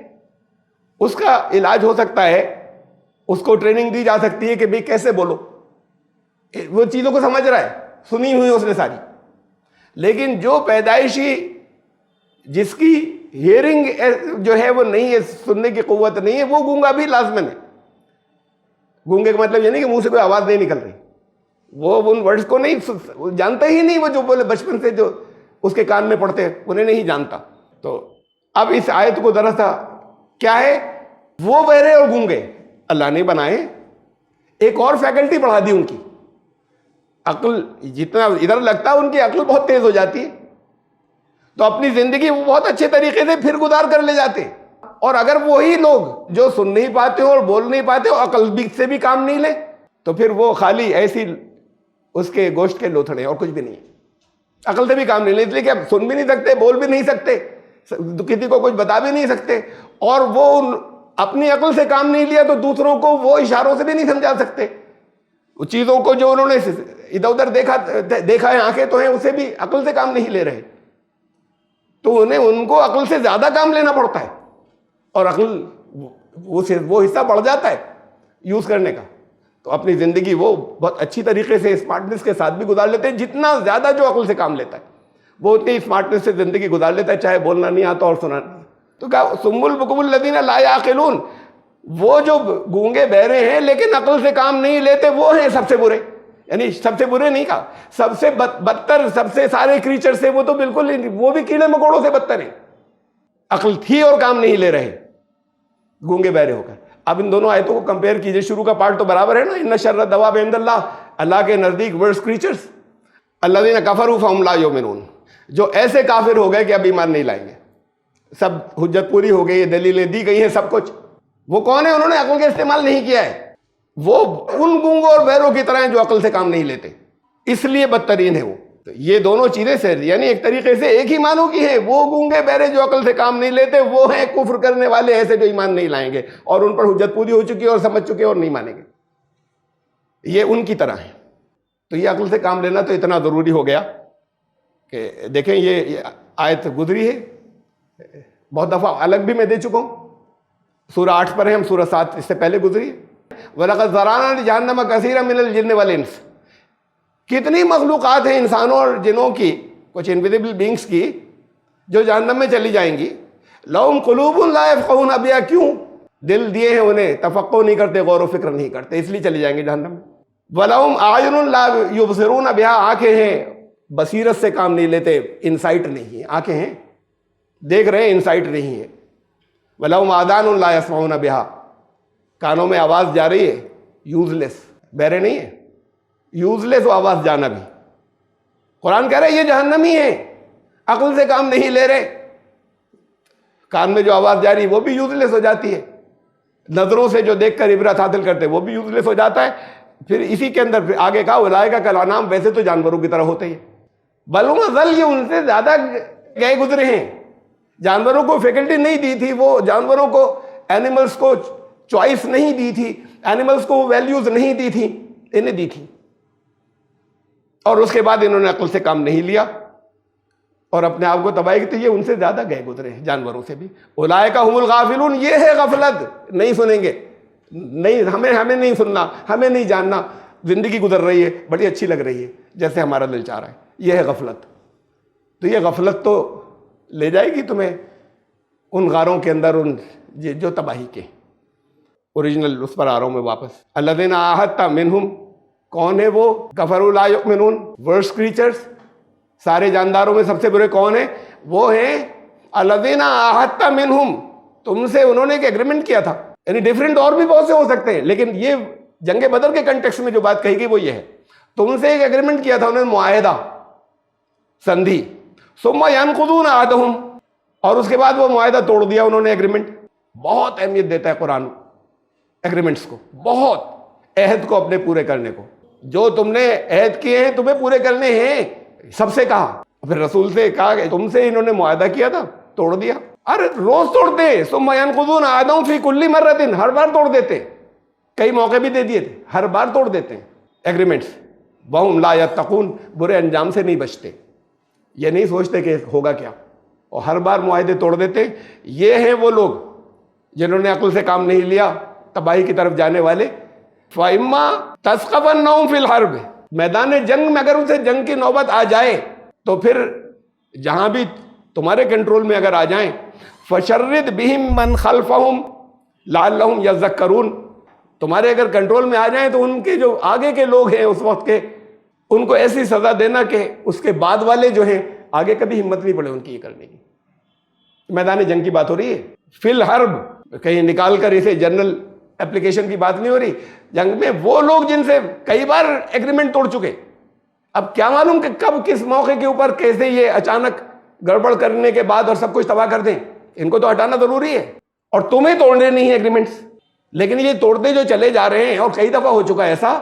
اس کا علاج ہو سکتا ہے, اس کو ٹریننگ دی جا سکتی ہے کہ بھئی کیسے بولو. وہ چیزوں کو سمجھ رہا ہے, سنی ہوئی اس نے ساری. لیکن جو پیدائشی, جس کی ہیئرنگ جو ہے وہ نہیں ہے, سننے کی قوت نہیں ہے, وہ گونگا بھی لازمن ہے. گونگے کا مطلب یہ نہیں کہ منہ سے کوئی آواز نہیں نکل رہی, وہ ان ورڈز کو نہیں جانتا ہی نہیں. وہ جو بولے بچپن سے جو اس کے کان میں پڑتے ہیں انہیں نہیں جانتا. تو اب اس آیت کو ذرا سا کیا ہے, وہ بہرے اور گونگے اللہ نے بنائے, ایک اور فیکلٹی بڑھا دی ان کی. عقل جتنا ادھر لگتا ہے ان کی عقل بہت تیز ہو جاتی ہے, تو اپنی زندگی وہ بہت اچھے طریقے سے پھر گزار کر لے جاتے ہیں. اور اگر وہی لوگ جو سن نہیں پاتے ہو اور بول نہیں پاتے ہو, عقل سے بھی کام نہیں لے, تو پھر وہ خالی ایسی اس کے گوشت کے لوتھڑے اور کچھ بھی نہیں. عقل سے بھی کام نہیں لے, اس لیے کہ اب سن بھی نہیں سکتے, بول بھی نہیں سکتے, کسی کو کچھ بتا بھی نہیں سکتے, اور وہ اپنی عقل سے کام نہیں لیا تو دوسروں کو وہ اشاروں سے بھی نہیں سمجھا سکتے. چیزوں کو جو انہوں نے ادھر ادھر دیکھا ہے, آنکھیں تو ہیں, اسے بھی عقل سے کام نہیں لے رہے. تو ان کو عقل سے زیادہ کام لینا پڑتا ہے, اور عقل وہ حصہ بڑھ جاتا ہے یوز کرنے کا. تو اپنی زندگی وہ بہت اچھی طریقے سے اسمارٹنس کے ساتھ بھی گزار لیتے ہیں. جتنا زیادہ جو عقل سے کام لیتا ہے وہ اتنی اسمارٹنس سے زندگی گزار لیتا ہے, چاہے بولنا نہیں آتا اور سنا نہیں. تو کہا ثم البکم الذین لا یعقلون, وہ جو گونگے بہرے ہیں لیکن عقل سے کام نہیں لیتے, وہ ہیں سب سے برے. یعنی سب سے برے نہیں کہا، سب سے بدتر، سب سے سارے کریچر سے وہ تو بالکل ہی، وہ بھی کیڑے مکوڑوں سے بدتر ہیں. عقل تھی اور کام نہیں لے رہے، گونگے بہرے ہو کر. اب ان دونوں آیتوں کو کمپیئر کیجئے، شروع کا پارٹ تو برابر ہے نا، ان شر الدواب عند اللہ، اللہ کے نزدیک ورسٹ کریچرز الذین کفروا فہم لا یؤمنون، جو ایسے کافر ہو گئے کہ اب ایمان نہیں لائیں گے. سب حجت پوری ہو گئی ہے، دلیلیں دی گئی ہیں، سب کچھ. وہ کون ہے؟ انہوں نے عقل کا استعمال نہیں کیا ہے. وہ ان گونگوں اور بہروں کی طرح ہیں جو عقل سے کام نہیں لیتے، اس لیے بدترین ہے وہ. تو یہ دونوں چیزیں سے یعنی ایک طریقے سے ایک ہی معنوں کی ہیں. وہ گونگے بہرے جو عقل سے کام نہیں لیتے، وہ ہیں کفر کرنے والے ایسے جو ایمان نہیں لائیں گے اور ان پر حجت پوری ہو چکی ہے اور سمجھ چکے اور نہیں مانیں گے. یہ ان کی طرح ہیں. تو یہ عقل سے کام لینا تو اتنا ضروری ہو گیا کہ دیکھیں یہ آیت گزری ہے بہت دفعہ، الگ بھی میں دے چکا ہوں. سورہ 8 پر ہے ہم، سورہ 7 اس سے پہلے گزری ہے. وَلَقَدْ ذَرَأْنَا لِجَهَنَّمَ كَثِيرًا مِنَ الْجِنِّ وَالْإِنسِ. کتنی مخلوقات ہیں انسانوں اور جنوں کی، کچھ انویزیبل بینگس کی، جو جہنم میں چلی جائیں گی. لَهُمْ قُلُوبٌ لَا يَفْقَهُونَ بِهَا، کیوں؟ دل دیے ہیں انہیں، تفقہ نہیں کرتے، غور و فکر نہیں کرتے، اس لیے چلی جائیں گے جہنم میں. وَلَهُمْ أَعْيُنٌ لَا يُبْصِرُونَ بِهَا، آنکھیں ہیں، بصیرت سے کام نہیں لیتے، انسائٹ نہیں ہے. آنکھیں ہیں، دیکھ رہے ہیں، انسائٹ نہیں ہے. وَلَهُمْ آذَانٌ لَا يَسْمَعُونَ بِهَا، کانوں میں آواز جا رہی ہے، یوز لیس، بہرے نہیں ہے، یوز لیس وہ آواز جانا بھی. قرآن کہہ رہے یہ جہنمی ہیں، عقل سے کام نہیں لے رہے. کان میں جو آواز جا رہی وہ بھی یوز لیس ہو جاتی ہے، نظروں سے جو دیکھ کر عبرت حاصل کرتے وہ بھی یوز لیس ہو جاتا ہے. پھر اسی کے اندر پھر آگے کہا اولئک کالانعام، ویسے تو جانوروں کی طرح ہوتے ہی، بل ہم اضل، یہ ان سے زیادہ گئے گزرے ہیں. جانوروں کو فیکلٹی نہیں دی تھی، وہ جانوروں کو، اینیملز کو چوائس نہیں دی تھی، اینیملز کو ویلیوز نہیں دی تھی، انہیں دی تھی. اور اس کے بعد انہوں نے عقل سے کام نہیں لیا اور اپنے آپ کو تباہی کی. تو یہ ان سے زیادہ گئے گزرے ہیں، جانوروں سے بھی. اولئک هم الغافلون، یہ ہے غفلت. نہیں سنیں گے، نہیں، ہمیں نہیں سننا، ہمیں نہیں جاننا. زندگی گزر رہی ہے، بڑی اچھی لگ رہی ہے، جیسے ہمارا دل چاہ رہا ہے. یہ ہے غفلت. تو یہ غفلت تو لے جائے گی تمہیں ان غاروں کے اندر، ان جو تباہی کے. اوریجنل اس پر آ رہا ہوں میں واپس. الذین عاہدت منہم، کون ہے وہ؟ کفروا لا یؤمنون، ورسٹ کریچرز. سارے جانداروں میں سب سے برے کون ہیں؟ وہ ہیں الذین عاہدت منہم، تم سے انہوں نے ایک ایگریمنٹ کیا تھا. یعنی ڈیفرنٹ اور بھی بہت سے ہو سکتے ہیں، لیکن یہ جنگ بدر کے کنٹیکسٹ میں جو بات کہی گئی وہ یہ ہے. تم سے ایک ایگریمنٹ کیا تھا انہوں نے، معاہدہ، سندھی. ثم ینقضون عہدہم، اور اس کے بعد وہ معاہدہ توڑ دیا انہوں نے، ایگریمنٹ. بہت اہمیت دیتا ہے قرآن ایگریمنٹس کو، بہت، عہد کو اپنے پورے کرنے کو. جو تم نے عہد کیے ہیں تمہیں پورے کرنے ہیں. سب سے کہا، پھر رسول سے کہا کہ تم سے انہوں نے معاہدہ کیا تھا، توڑ دیا. ارے روز توڑتے ہیں. ثم ینقضون عہدہم فی کل مرۃ، ہر بار توڑ دیتے. کئی موقع بھی دے دیے تھے، ہر بار توڑ دیتے ہیں ایگریمنٹس. وہم لا یتقون، برے انجام سے نہیں بچتے، یہ نہیں سوچتے کہ ہوگا کیا، اور ہر بار معاہدے توڑ دیتے. یہ ہیں وہ لوگ جنہوں نے عقل سے کام نہیں لیا، تباہی کی طرف جانے والے. فَإِمَّا تَثْقَفَنَّهُمْ فِي الْحَرْبِ، میدان جنگ میں اگر ان سے جنگ کی نوبت آ جائے تو پھر جہاں بھی تمہارے کنٹرول میں اگر آ جائیں، فَشَرِّدْ بِهِمْ مَنْ خَلْفَهُمْ لَعَلَّهُمْ يَذَّكَّرُونَ، تمہارے اگر کنٹرول میں آ جائیں تو ان کے جو آگے کے لوگ ہیں اس وقت کے، ان کو ایسی سزا دینا کہ اس کے بعد والے جو ہیں آگے کبھی ہمت نہیں پڑے ان کی یہ کرنے کی. میدان جنگ کی بات ہو رہی ہے. فی الحرب، کہیں نکال کر اسے جنرل اپلیکیشن کی بات نہیں ہو رہی. جنگ میں وہ لوگ جن سے کئی بار ایگریمنٹ توڑ چکے، اب کیا معلوم کہ کب کس موقع کے اوپر کیسے یہ اچانک گڑبڑ کرنے کے بعد اور سب کچھ تباہ کر دیں. ان کو تو ہٹانا ضروری ہے، اور تمہیں توڑنے نہیں ہیں ایگریمنٹس. لیکن یہ توڑتے جو چلے جا رہے ہیں، اور کئی دفعہ ہو چکا ایسا.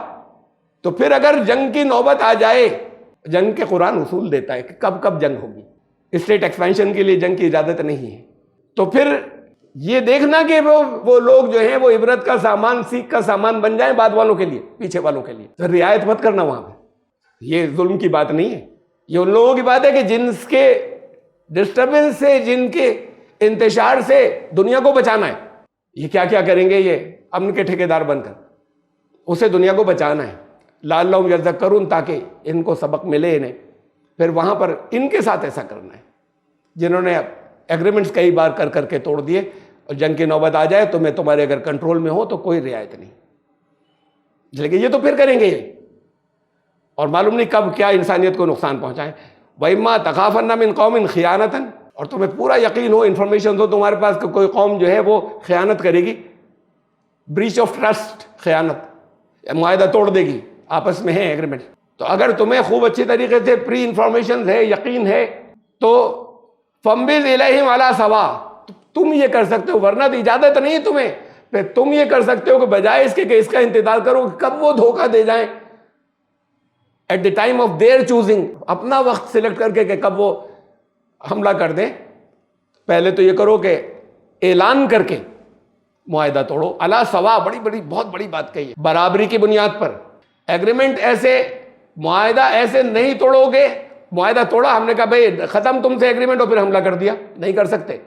تو پھر اگر جنگ کی نوبت آ جائے، جنگ کے قرآن اصول دیتا ہے کہ کب کب جنگ ہوگی. اسٹیٹ ایکسپینشن کے لیے جنگ کی اجازت نہیں ہے. تو پھر یہ دیکھنا کہ وہ لوگ جو ہیں وہ عبرت کا سامان، سیکھ کا سامان بن جائیں بعد والوں کے لیے، پیچھے والوں کے لیے. تو رعایت مت کرنا وہاں پہ. یہ ظلم کی بات نہیں ہے، یہ ان لوگوں کی بات ہے کہ جن کے ڈسٹربنس سے، جن کے انتشار سے دنیا کو بچانا ہے. یہ کیا کیا کریں گے یہ امن کے ٹھیکیدار بن کر، اسے دنیا کو بچانا ہے. لعلہم یذکرون، تاکہ ان کو سبق ملے انہیں. پھر وہاں پر ان کے ساتھ ایسا کرنا ہے جنہوں نے ایگریمنٹس کئی بار کر کر کے توڑ دیے، اور جنگ کی نوبت آ جائے تو میں تمہارے اگر کنٹرول میں ہو تو کوئی رعایت نہیں. لیکن یہ تو پھر کریں گے. اور معلوم نہیں کب کیا انسانیت کو نقصان پہنچائیں. وَإِمَّا تَخَافَنَّ مِنْ قَوْمٍ خِيَانَةً, اور تمہیں پورا یقین ہو, انفارمیشن ہو تمہارے پاس کہ کوئی قوم جو ہے وہ خیانت کرے گی, بریچ آف ٹرسٹ, خیانت, معاہدہ توڑ دے گی, آپس میں ہے ایگریمنٹ, تو اگر تمہیں خوب اچھی طریقے سے پری انفارمیشن ہے, یقین ہے, تو فَانبِذْ إِلَيْهِمْ عَلَىٰ سَوَاءٍ, تم یہ کر سکتے ہو, ورنہ تو اجازت نہیں تمہیں. پھر تم یہ کر سکتے ہو کہ بجائے اس کے کہ اس کا انتظار کرو کب وہ دھوکہ دے جائیں, at the time of their choosing, اپنا وقت سلیکٹ کر کے کہ کب وہ حملہ کر دیں, پہلے تو یہ کرو کہ اعلان کر کے معاہدہ توڑو. علی سوا, بڑی بہت بڑی بات کہی ہے, برابری کی بنیاد پر ایگریمنٹ, ایسے معاہدہ ایسے نہیں توڑو گے. معاہدہ توڑا, ہم نے کہا بھائی ختم تم سے ایگریمنٹ, اور پھر حملہ کر دیا, نہیں کر سکتے.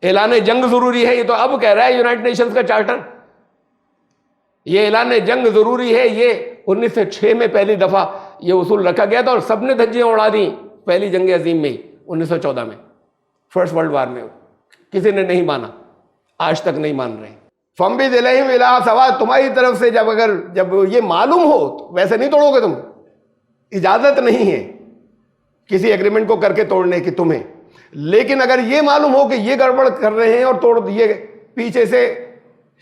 اعلان جنگ ضروری ہے, یہ تو اب کہہ رہا ہے یونائٹڈ نیشنز کا چارٹر, یہ اعلان جنگ ضروری ہے. یہ 1906 میں پہلی دفعہ یہ اصول رکھا گیا تھا, اور سب نے دھجیاں اڑا دیں پہلی جنگ عظیم میں ہی 1914 میں, فرسٹ ورلڈ وار میں. کسی نے نہیں مانا, آج تک نہیں مان رہے. فَانبِذْ إِلَيْهِمْ عَلَىٰ سَوَاءٍ, تمہاری طرف سے جب یہ معلوم ہو, تو ویسے نہیں توڑو گے تم, اجازت نہیں ہے کسی ایگریمنٹ کو کر کے توڑنے کی تمہیں. لیکن اگر یہ معلوم ہو کہ یہ گڑبڑ کر رہے ہیں اور توڑ دیے, پیچھے سے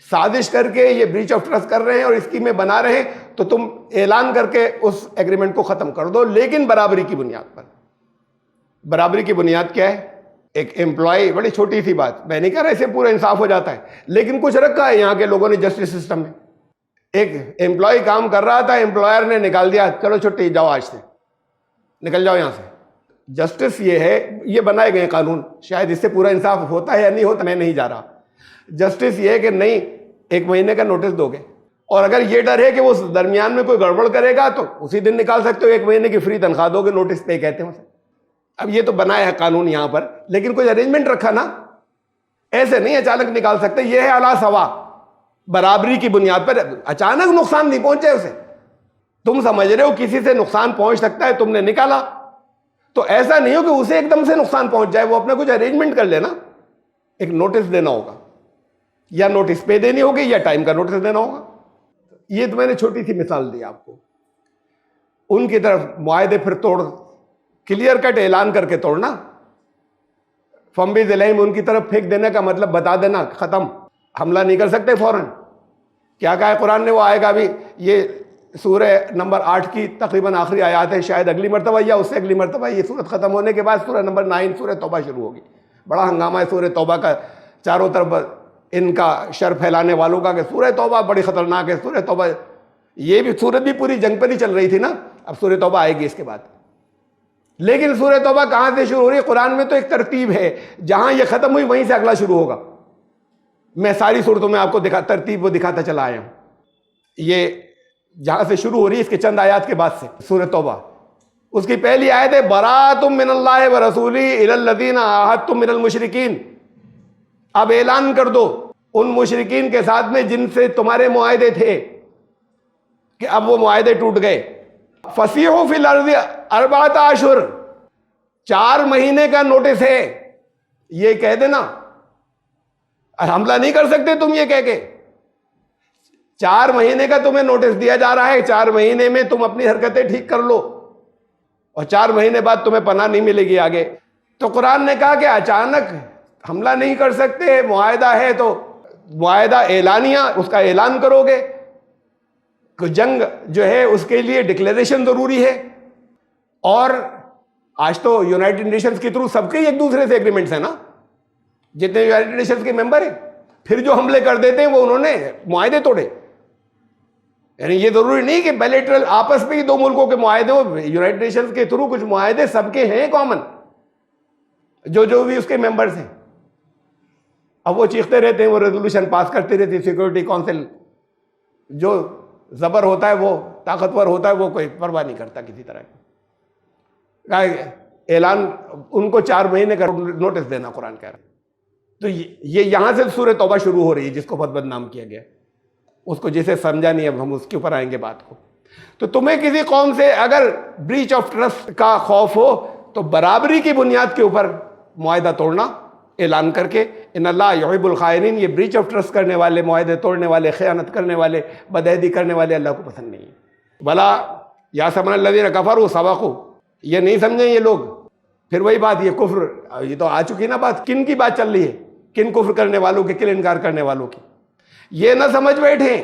سازش کر کے یہ بریچ آف ٹرسٹ کر رہے ہیں اور اسکیمیں بنا رہے ہیں, تو تم اعلان کر کے اس ایگریمنٹ کو ختم کر دو, لیکن برابری کی بنیاد پر. برابری کی بنیاد کیا ہے؟ ایک امپلائی, بڑی چھوٹی سی بات, میں نہیں کہہ رہا اسے پورا انصاف ہو جاتا ہے, لیکن کچھ رکھا ہے یہاں کے لوگوں نے جسٹس سسٹم میں. ایک امپلائی کام کر رہا تھا, امپلائر نے نکال دیا, چلو چھٹی, جاؤ آج سے نکل جاؤ یہاں سے. جسٹس یہ ہے, یہ بنائے گئے قانون, شاید اس سے پورا انصاف ہوتا ہے یا نہیں ہوتا, میں نہیں جا رہا. جسٹس یہ ہے کہ نہیں, 1 مہینے کا نوٹس دو گے, اور اگر یہ ڈر ہے کہ وہ درمیان میں کوئی گڑبڑ کرے گا تو اسی دن نکال سکتے ہو, 1 مہینے کی فری تنخواہ دو گے, نوٹس پے کہتے ہیں اسے. اب یہ تو بنایا ہے قانون یہاں پر, لیکن کوئی ارینجمنٹ رکھا نا, ایسے نہیں اچانک نکال سکتے. یہ ہے علی سوا, برابری کی بنیاد پر. اچانک نقصان نہیں پہنچے اسے, تم سمجھ رہے ہو کسی سے نقصان پہنچ سکتا ہے, تم نے نکالا, تو ایسا نہیں ہو کہ اسے ایک دم سے نقصان پہنچ جائے, وہ اپنا کچھ ارینجمنٹ کر لینا. ایک نوٹس دینا ہوگا, یا نوٹس پے دینی ہوگی, یا ٹائم کا نوٹس دینا ہوگا. یہ تو میں نے چھوٹی سی مثال دی آپ کو. ان کی طرف معاہدے پھر توڑ, کلیئر کٹ اعلان کر کے توڑنا. فَانبِذْ إِلَيْهِمْ, ان کی طرف پھینک دینے کا مطلب بتا دینا, ختم, حملہ نہیں کر سکتے فوراً. کیا کہا ہے قرآن نے, وہ آئے گا ابھی. یہ سورہ نمبر 8 کی تقریباً آخری آیات ہے, شاید اگلی مرتبہ یا اس سے اگلی مرتبہ. یہ سورت ختم ہونے کے بعد سورہ نمبر 9 سورہ توبہ شروع ہوگی. بڑا ہنگامہ ہے سورہ توبہ کا, چاروں طرف ان کا شر پھیلانے والوں کا کہ سورہ توبہ بڑی خطرناک ہے, سورہ توبہ. یہ بھی سورت بھی پوری جنگ پر ہی چل رہی تھی نا, اب سورہ توبہ آئے گی اس کے بعد. لیکن سورہ توبہ کہاں سے شروع ہو رہی ہے؟ قرآن میں تو ایک ترتیب ہے, جہاں یہ ختم ہوئی وہیں سے اگلا شروع ہوگا. میں ساری صورتوں میں آپ کو ترتیب وہ دکھاتا چلا آیا ہوں. یہ جہاں سے شروع ہو رہی ہے اس کے چند آیات کے بعد سے سورہ توبہ, اس کی پہلی آیت ہے براۃ من اللہ ورسولہ الی الذین عاہدتم من المشرکین. اب اعلان کر دو ان مشرکین کے ساتھ میں جن سے تمہارے معاہدے تھے کہ اب وہ معاہدے ٹوٹ گئے. فسیحوا فی الارض 4 اشہر, 4 مہینے کا نوٹس ہے. یہ کہہ دینا, حملہ نہیں کر سکتے تم, یہ کہہ کے 4 مہینے کا تمہیں نوٹس دیا جا رہا ہے, 4 مہینے میں تم اپنی حرکتیں ٹھیک کر لو, اور 4 مہینے بعد تمہیں پناہ نہیں ملے گی آگے. تو قرآن نے کہا کہ اچانک حملہ نہیں کر سکتے, معاہدہ ہے تو معاہدہ اعلانیہ, اس کا اعلان کرو گے. جنگ جو ہے اس کے لیے ڈکلیریشن ضروری ہے, اور آج تو یونائٹڈ نیشنز کے تھرو سب کے ایک دوسرے سے ایگریمنٹس ہیں نا, جتنے یونائٹڈ نیشنز کے ممبر ہیں. پھر جو حملے کر دیتے ہیں وہ انہوں نے معاہدے توڑے. یعنی یہ ضروری نہیں کہ بیلیٹرل آپس میں ہی 2 ملکوں کے معاہدے ہو, یونائٹڈ نیشنز کے تھرو کچھ معاہدے سب کے ہیں کامن, جو بھی اس کے ممبرز ہیں. اب وہ چیختے رہتے ہیں, وہ ریزولوشن پاس کرتے رہتے ہیں سیکورٹی کونسل. جو زبر ہوتا ہے, وہ طاقتور ہوتا ہے, وہ کوئی پرواہ نہیں کرتا کسی طرح کی. اعلان ان کو 4 مہینے کا نوٹس دینا قرآن کہہ رہا ہے. تو یہ یہاں سے سورہ توبہ شروع ہو رہی ہے, جس کو بہت بدنام کیا گیا, اس کو جسے سمجھا نہیں, اب ہم اس کے اوپر آئیں گے بات کو. تو تمہیں کسی قوم سے اگر بریچ آف ٹرسٹ کا خوف ہو تو برابری کی بنیاد کے اوپر معاہدہ توڑنا اعلان کر کے. ان اللہ یحب الخائنین, یہ بریچ آف ٹرسٹ کرنے والے, معاہدے توڑنے والے, خیانت کرنے والے, بدعہدی کرنے والے اللہ کو پسند نہیں ہے. بھلا یا سمن الذین کفروا سبقوا، یہ نہیں سمجھیں یہ لوگ. پھر وہی بات، یہ کفر، یہ تو آ چکی نا بات. کن کی بات چل رہی ہے؟ کن کفر کرنے والوں کی، کن انکار کرنے والوں کی. یہ نہ سمجھ بیٹھے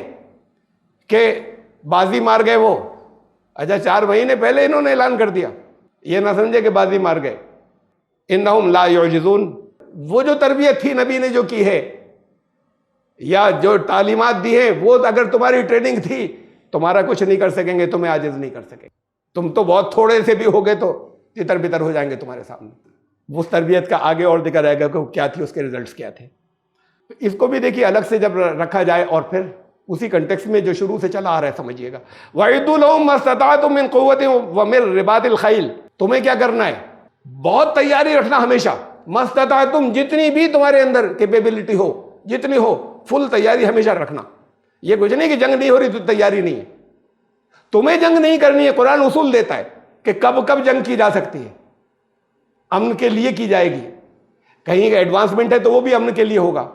کہ بازی مار گئے وہ. اچھا 4 مہینے پہلے انہوں نے اعلان کر دیا. یہ نہ سمجھے کہ بازی مار گئے. انہم لا یعجزون. وہ جو تربیت تھی نبی نے جو کی ہے یا جو تعلیمات دی ہیں، وہ اگر تمہاری ٹریننگ تھی، تمہارا کچھ نہیں کر سکیں گے، تمہیں عاجز نہیں کر سکیں. تم تو بہت تھوڑے سے بھی ہوگے تو تتر بتر ہو جائیں گے تمہارے سامنے. اس تربیت کا آگے اور ذکر آئے گا کہ کیا تھی، اس کے ریزلٹس کیا تھے. اس کو بھی دیکھیے الگ سے جب رکھا جائے اور پھر اسی کنٹیکس میں جو شروع سے چلا آ رہا ہے سمجھیے گا. وَأَعِدُّوا لَهُم مَّا اسْتَطَعْتُم مِّن قُوَّةٍ وَمِن رِّبَاطِ الْخَيْلِ. تمہیں کیا کرنا ہے؟ بہت تیاری رکھنا ہمیشہ. مَّا اسْتَطَعْتُم، جتنی بھی تمہارے اندر کیپیبلٹی ہو، جتنی ہو، فل تیاری ہمیشہ رکھنا. یہ کچھ نہیں کہ جنگ نہیں ہو رہی تو تیاری نہیں ہے. تمہیں جنگ نہیں کرنی ہے. قرآن اصول دیتا ہے کہ کب کب جنگ کی جا سکتی ہے. امن کے لیے کی جائے گی. کہیں کا ایڈوانسمنٹ ہے تو وہ بھی امن کے لیے ہوگا.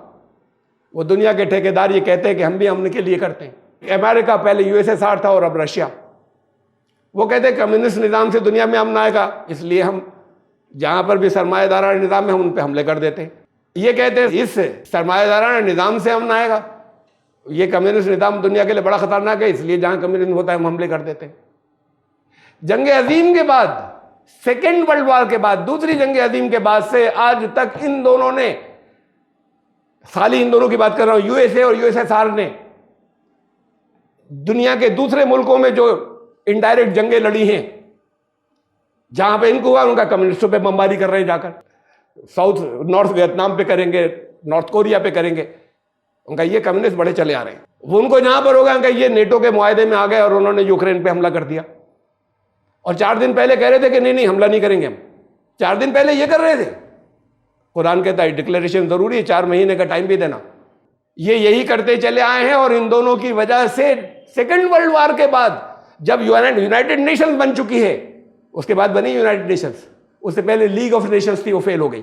وہ دنیا کے ٹھیکیدار یہ کہتے ہیں کہ ہم بھی امن کے لیے کرتے ہیں. امریکہ پہلے USSR تھا اور اب رشیا. وہ کہتے ہیں کمیونسٹ نظام سے دنیا میں امن آئے گا، اس لیے ہم جہاں پر بھی سرمایہ دارانہ نظام ہے ہم ان پہ حملے کر دیتے ہیں. یہ کہتے ہیں اس سرمایہ دارانہ نظام سے امن آئے گا، یہ کمیونسٹ نظام دنیا کے لیے بڑا خطرناک ہے، اس لیے جہاں کمیونزم ہوتا ہے ہم حملے کر دیتے ہیں. جنگ عظیم کے بعد، سیکنڈ ورلڈ وار کے بعد، دوسری جنگ عظیم کے بعد سے آج تک ان دونوں نے، خالی ان دونوں کی بات کر رہا ہوں، USA اور USSR نے دنیا کے دوسرے ملکوں میں جو انڈائریکٹ جنگیں لڑی ہیں، جہاں پہ ان کو ہوا ان کا کمیونسٹوں پہ بمباری کر رہے ہیں، جا کر نارتھ ویتنام پہ کریں گے، نارتھ کوریا پہ کریں گے. ان کا یہ کمیونسٹ بڑے چلے آ رہے ہیں. وہ ان کو جہاں پر ہوگا ان کا یہ نیٹو کے معاہدے میں آ گئے اور انہوں نے یوکرین پہ حملہ کر دیا. اور 4 دن پہلے کہہ رہے تھے کہ نہیں حملہ نہیں کریں گے ہم. 4 دن پہلے یہ کر رہے تھے. قرآن کہتا ہے ڈکلیریشن ضروری ہے، 4 مہینے کا ٹائم بھی دینا. یہ یہی کرتے چلے آئے ہیں. اور ان دونوں کی وجہ سے سیکنڈ ورلڈ وار کے بعد جب یونائٹڈ نیشنز بن چکی ہے، اس کے بعد بنی یونائٹڈ نیشنز، اس سے پہلے لیگ آف نیشنز تھی، وہ فیل ہو گئی.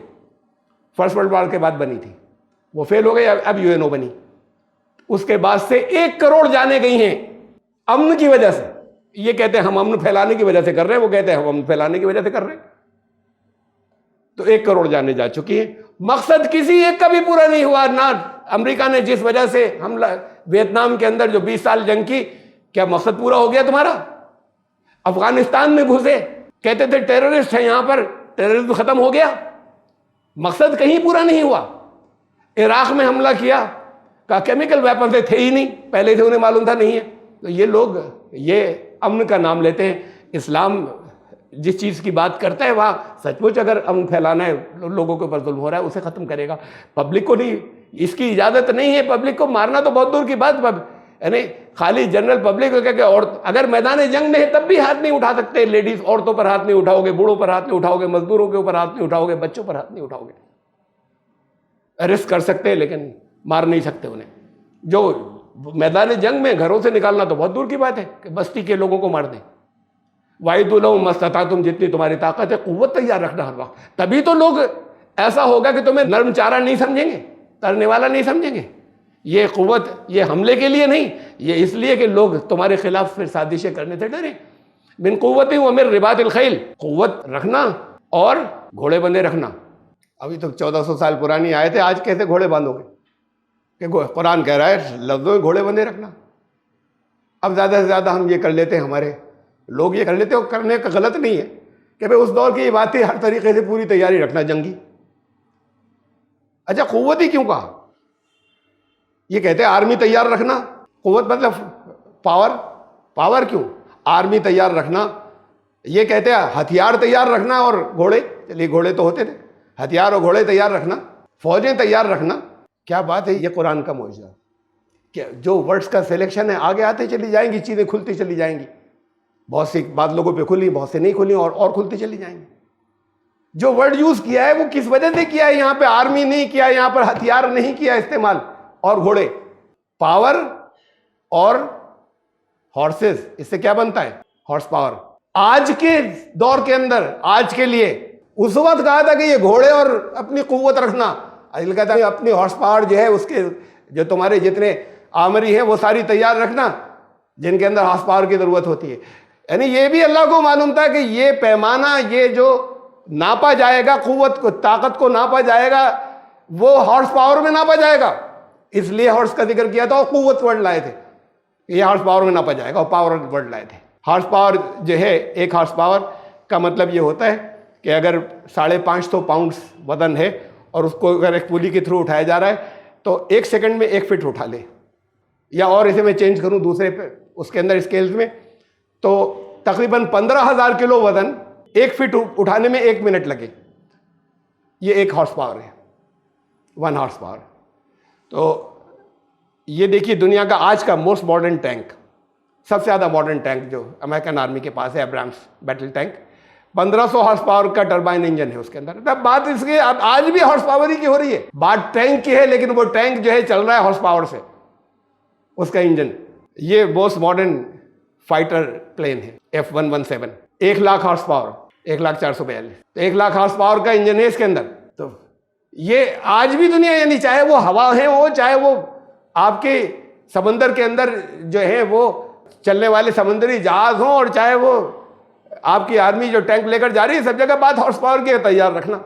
فرسٹ ورلڈ وار کے بعد بنی تھی، وہ فیل ہو گئی. اب UNO بنی. اس کے بعد سے 1 کروڑ جانے گئی ہیں امن کی وجہ سے. یہ کہتے ہیں ہم امن پھیلانے کی وجہ سے کر رہے ہیں، وہ کہتے ہیں ہم امن پھیلانے کی وجہ سے کر رہے ہیں. تو 1 کروڑ جانے جا چکی ہیں. مقصد کسی ایک کا بھی پورا نہیں ہوا. نہ امریکہ نے جس وجہ سے حملہ ویتنام کے اندر جو 20 سال جنگ کی، کیا مقصد پورا ہو گیا تمہارا؟ افغانستان میں گھسے، کہتے تھے ٹیررسٹ ہیں یہاں پر، ٹیررزم ختم ہو گیا. مقصد کہیں پورا نہیں ہوا. عراق میں حملہ کیا، کہا کیمیکل ویپن سے تھے ہی نہیں، پہلے سے انہیں معلوم تھا نہیں ہے. تو یہ لوگ یہ امن کا نام لیتے ہیں. اسلام جس چیز کی بات کرتا ہے وہاں سچ مچ اگر امن پھیلانا ہے، لوگوں کے اوپر ظلم ہو رہا ہے، اسے ختم کرے گا. پبلک کو نہیں، اس کی اجازت نہیں ہے. پبلک کو مارنا تو بہت دور کی بات، یعنی خالی جنرل پبلک کو کہ اگر میدان جنگ میں ہے تب بھی ہاتھ نہیں اٹھا سکتے. لیڈیز، عورتوں پر ہاتھ نہیں اٹھاؤ گے، بوڑھوں پر ہاتھ نہیں اٹھاؤ گے، مزدوروں کے اوپر ہاتھ نہیں اٹھاؤ گے، بچوں پر ہاتھ نہیں اٹھاؤ گے. اریسٹ کر سکتے ہیں لیکن مار نہیں سکتے انہیں. جو میدان جنگ میں گھروں سے نکالنا تو بہت دور کی بات ہے کہ بستی کے لوگوں کو مار دیں. وَأَعِدُّوا لَهُم مَّا اسْتَطَعْتُم، جتنی تمہاری طاقت ہے قوت تیار رکھنا ہر وقت. تبھی تو لوگ ایسا ہوگا کہ تمہیں نرم چارہ نہیں سمجھیں گے، ترنے والا نہیں سمجھیں گے. یہ قوت یہ حملے کے لیے نہیں، یہ اس لیے کہ لوگ تمہارے خلاف پھر سازشیں کرنے سے ڈریں. من قوت ومن رباط الخیل، قوت رکھنا اور گھوڑے بندے رکھنا. ابھی تو 1400 سال پرانی آئے تھے، آج کیسے گھوڑے باندھو گے؟ کہ قرآن کہہ رہا ہے لفظوں میں گھوڑے بندے رکھنا. اب زیادہ سے زیادہ ہم یہ کر لیتے ہیں، ہمارے لوگ یہ کر لیتے ہیں. اور کرنے کا غلط نہیں ہے کہ بھائی اس دور کی یہ بات تھی، ہر طریقے سے پوری تیاری رکھنا جنگی. اچھا قوت ہی کیوں کہا؟ یہ کہتے ہیں آرمی تیار رکھنا. قوت مطلب پاور کیوں؟ آرمی تیار رکھنا. یہ کہتے ہیں ہتھیار تیار رکھنا اور گھوڑے، چلیے گھوڑے تو ہوتے تھے، ہتھیار اور گھوڑے تیار رکھنا، فوجیں تیار رکھنا. کیا بات ہے! یہ قرآن کا معجزہ کہ جو ورڈز کا سلیکشن ہے آگے آتے چلی جائیں گی، چیزیں کھلتی چلی جائیں گی. بہت سی بات لوگوں پہ کھلی، بہت سے نہیں کھلی، اور کھلتی چلی جائیں گی. جو ورڈ یوز کیا ہے وہ کس وجہ سے کیا ہے؟ یہاں پہ آرمی نہیں کیا، یہاں پر ہتھیار نہیں کیا استعمال، اور گھوڑے. پاور اور ہارسز، اس سے کیا بنتا ہے؟ Horsepower. آج کے دور کے اندر، آج کے لیے، اس وقت کہا تھا کہ یہ گھوڑے اور اپنی قوت رکھنا. آج کہتا ہے اپنی ہارس پاور جو ہے، اس کے جو تمہارے جتنے آمری ہیں وہ ساری تیار رکھنا، جن کے اندر ہارس پاور کی ضرورت ہوتی ہے. یعنی یہ بھی اللہ کو معلوم تھا کہ یہ پیمانہ، یہ جو ناپا جائے گا، قوت کو، طاقت کو ناپا جائے گا، وہ ہارس پاور میں ناپا جائے گا. اس لیے ہارس کا ذکر کیا تھا اور قوت ورڈ لائے تھے. یہ ہارس پاور میں ناپا جائے گا اور پاور ورڈ لائے تھے. ہارس پاور جو ہے، ایک ہارس پاور کا مطلب یہ ہوتا ہے کہ اگر 550 پاؤنڈس وزن ہے اور اس کو اگر ایک پولی کے تھرو اٹھایا جا رہا ہے تو 1 سیکنڈ میں 1 فٹ اٹھا لے. یا اور اسے میں چینج کروں دوسرے پہ، اس کے اندر اسکیلز میں، تو تقریباً 15,000 کلو وزن 1 فٹ اٹھانے میں 1 منٹ لگے. یہ ایک ہارس پاور ہے، 1 ہارس پاور. تو یہ دیکھیے دنیا کا آج کا موسٹ ماڈرن ٹینک، سب سے زیادہ ماڈرن ٹینک جو امریکن آرمی کے پاس ہے، Abrams battle tank, 1500 horsepower کا ٹربائن انجن ہے اس کے اندر. تب بات اس کی اب آج بھی ہارس پاور ہی کی ہو رہی ہے. بات ٹینک کی ہے، لیکن وہ ٹینک جو ہے چل رہا ہے ہارس پاور سے، اس کا انجن. یہ موسٹ ماڈرن فائٹر پلین ہے F-117، 1,00,000 horsepower, 1,04,42، 1,00,000 horsepower کا انجن ہے اس کے اندر. تو یہ آج بھی دنیا، یعنی چاہے وہ ہوا ہے، وہ چاہے وہ آپ کے سمندر کے اندر جو ہے وہ چلنے والے سمندری جہاز ہوں، اور چاہے وہ آپ کی آرمی جو ٹینک لے کر جا رہی ہے، سب جگہ بات ہارس پاور کی تیار رکھنا.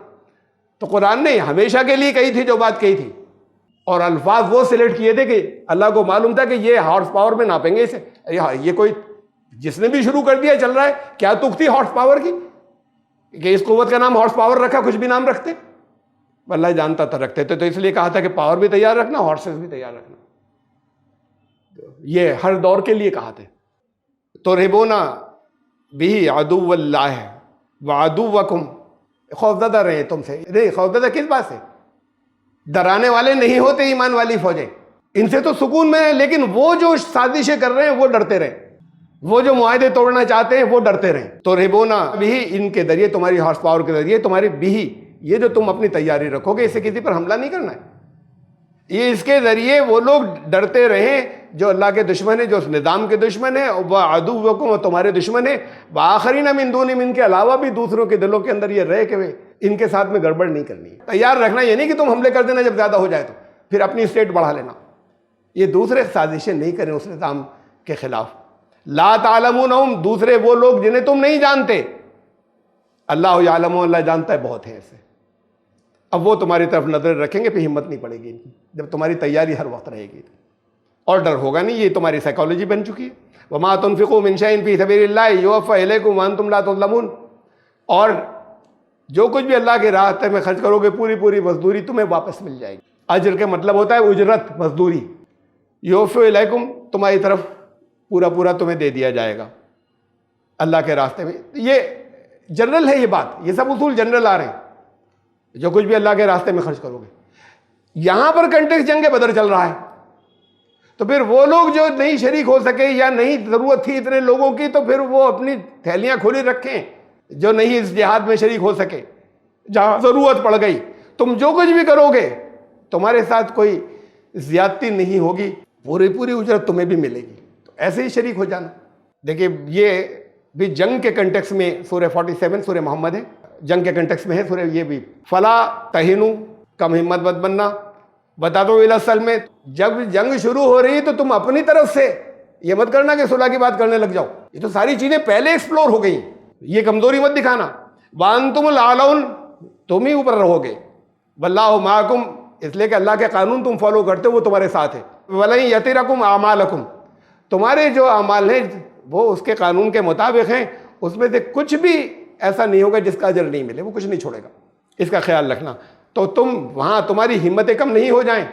تو قرآن نے ہمیشہ کے لیے کہی تھی جو بات کہی تھی، اور الفاظ وہ سلیکٹ کیے تھے کہ اللہ کو معلوم تھا کہ یہ ہارس پاور میں ناپیں گے اسے. یہ کوئی جس نے بھی شروع کر دیا چل رہا ہے، کیا تک تھی ہارس پاور کی کہ اس قوت کا نام ہارس پاور رکھا؟ کچھ بھی نام رکھتے، اللہ جانتا تھا رکھتے تھے. تو اس لیے کہا تھا کہ پاور بھی تیار رکھنا، ہارسز بھی تیار رکھنا. یہ ہر دور کے لیے کہا تھا. تو رہبونا بھی عدو اللہ وعدوکم، خوفزدہ رہے تم سے. نہیں، خوفزدہ کس بات سے؟ ڈرانے والے نہیں ہوتے ایمان والی فوجیں، ان سے تو سکون میں ہے، لیکن وہ جو سازشیں کر رہے ہیں وہ ڈرتے رہے، وہ جو معاہدے توڑنا چاہتے ہیں وہ ڈرتے رہیں. تو رہبونا بھی، ان کے ذریعے، تمہاری ہارس پاور کے ذریعے، تمہاری بھی، یہ جو تم اپنی تیاری رکھو گے، اسے کسی پر حملہ نہیں کرنا ہے، یہ اس کے ذریعے وہ لوگ ڈرتے رہیں جو اللہ کے دشمن ہیں، جو اس نظام کے دشمن ہیں. وعدوکم، اور تمہارے دشمن ہیں. وآخرین من دونہم، ان کے علاوہ بھی دوسروں کے دلوں کے اندر یہ رہے کہ ان کے ساتھ میں گڑبڑ نہیں کرنی ہے. تیار رکھنا، یہ نہیں کہ تم حملے کر دینا جب زیادہ ہو جائے تو پھر اپنی اسٹیٹ بڑھا لینا. یہ دوسرے سازشیں نہیں کریں اس نظام کے خلاف. لا تعلمونہم، دوسرے وہ لوگ جنہیں تم نہیں جانتے. اللہ یعلم، اللہ جانتا ہے بہت ہے ایسے. اب وہ تمہاری طرف نظر رکھیں گے، پھر ہمت نہیں پڑے گی ان کی، جب تمہاری تیاری ہر وقت رہے گی اور ڈر ہوگا نہیں. یہ تمہاری سائیکالوجی بن چکی ہے. وما تنفقوا من شیء فی سبیل اللہ یوفی الیکم وانتم لا تظلمون. اور جو کچھ بھی اللہ کے راستے میں خرچ کرو گے، پوری پوری مزدوری تمہیں واپس مل جائے گی. اجر کا مطلب ہوتا ہے اجرت، مزدوری. یوفی الیکم، تمہاری طرف پورا پورا تمہیں دے دیا جائے گا اللہ کے راستے میں. یہ جنرل ہے، یہ بات، یہ سب اصول جنرل آ رہے ہیں. جو کچھ بھی اللہ کے راستے میں خرچ کرو گے. یہاں پر کنٹیکس جنگ بدر چل رہا ہے، تو پھر وہ لوگ جو نہیں شریک ہو سکے یا نہیں ضرورت تھی اتنے لوگوں کی، تو پھر وہ اپنی تھیلیاں کھلی رکھیں. جو نہیں اس جہاد میں شریک ہو سکے، جہاں ضرورت پڑ گئی، تم جو کچھ بھی کرو گے تمہارے ساتھ کوئی زیادتی نہیں ہوگی، پوری پوری اجرت تمہیں بھی ملے گی. تو ایسے ہی شریک ہو جانا. دیکھیے یہ بھی جنگ کے کنٹیکس میں سورہ 47 سورہ محمد ہے، جنگ کے کنٹیکس میں ہے سورہ. یہ بھی فلا تہنوا، کم ہمت مت بننا. بتا دو الی السلم، جب جنگ شروع ہو رہی ہے تو تم اپنی طرف سے یہ مت کرنا کہ صلح کی بات کرنے لگ جاؤ. یہ تو ساری چیزیں پہلے ایکسپلور ہو گئی، یہ کمزوری مت دکھانا. وانتم الاعلون، تم ہی اوپر رہو گے. واللہ معکم، اس لیے کہ اللہ کے قانون تم فالو کرتے ہو، وہ تمہارے ساتھ ہے. ولن یترکم اعمالکم، تمہارے جو اعمال ہیں وہ اس کے قانون کے مطابق ہیں، اس میں سے کچھ بھی ایسا نہیں ہوگا جس کا اجر نہیں ملے، وہ کچھ نہیں چھوڑے گا. اس کا خیال رکھنا. تو تم وہاں تمہاری ہمتیں کم نہیں ہو جائیں،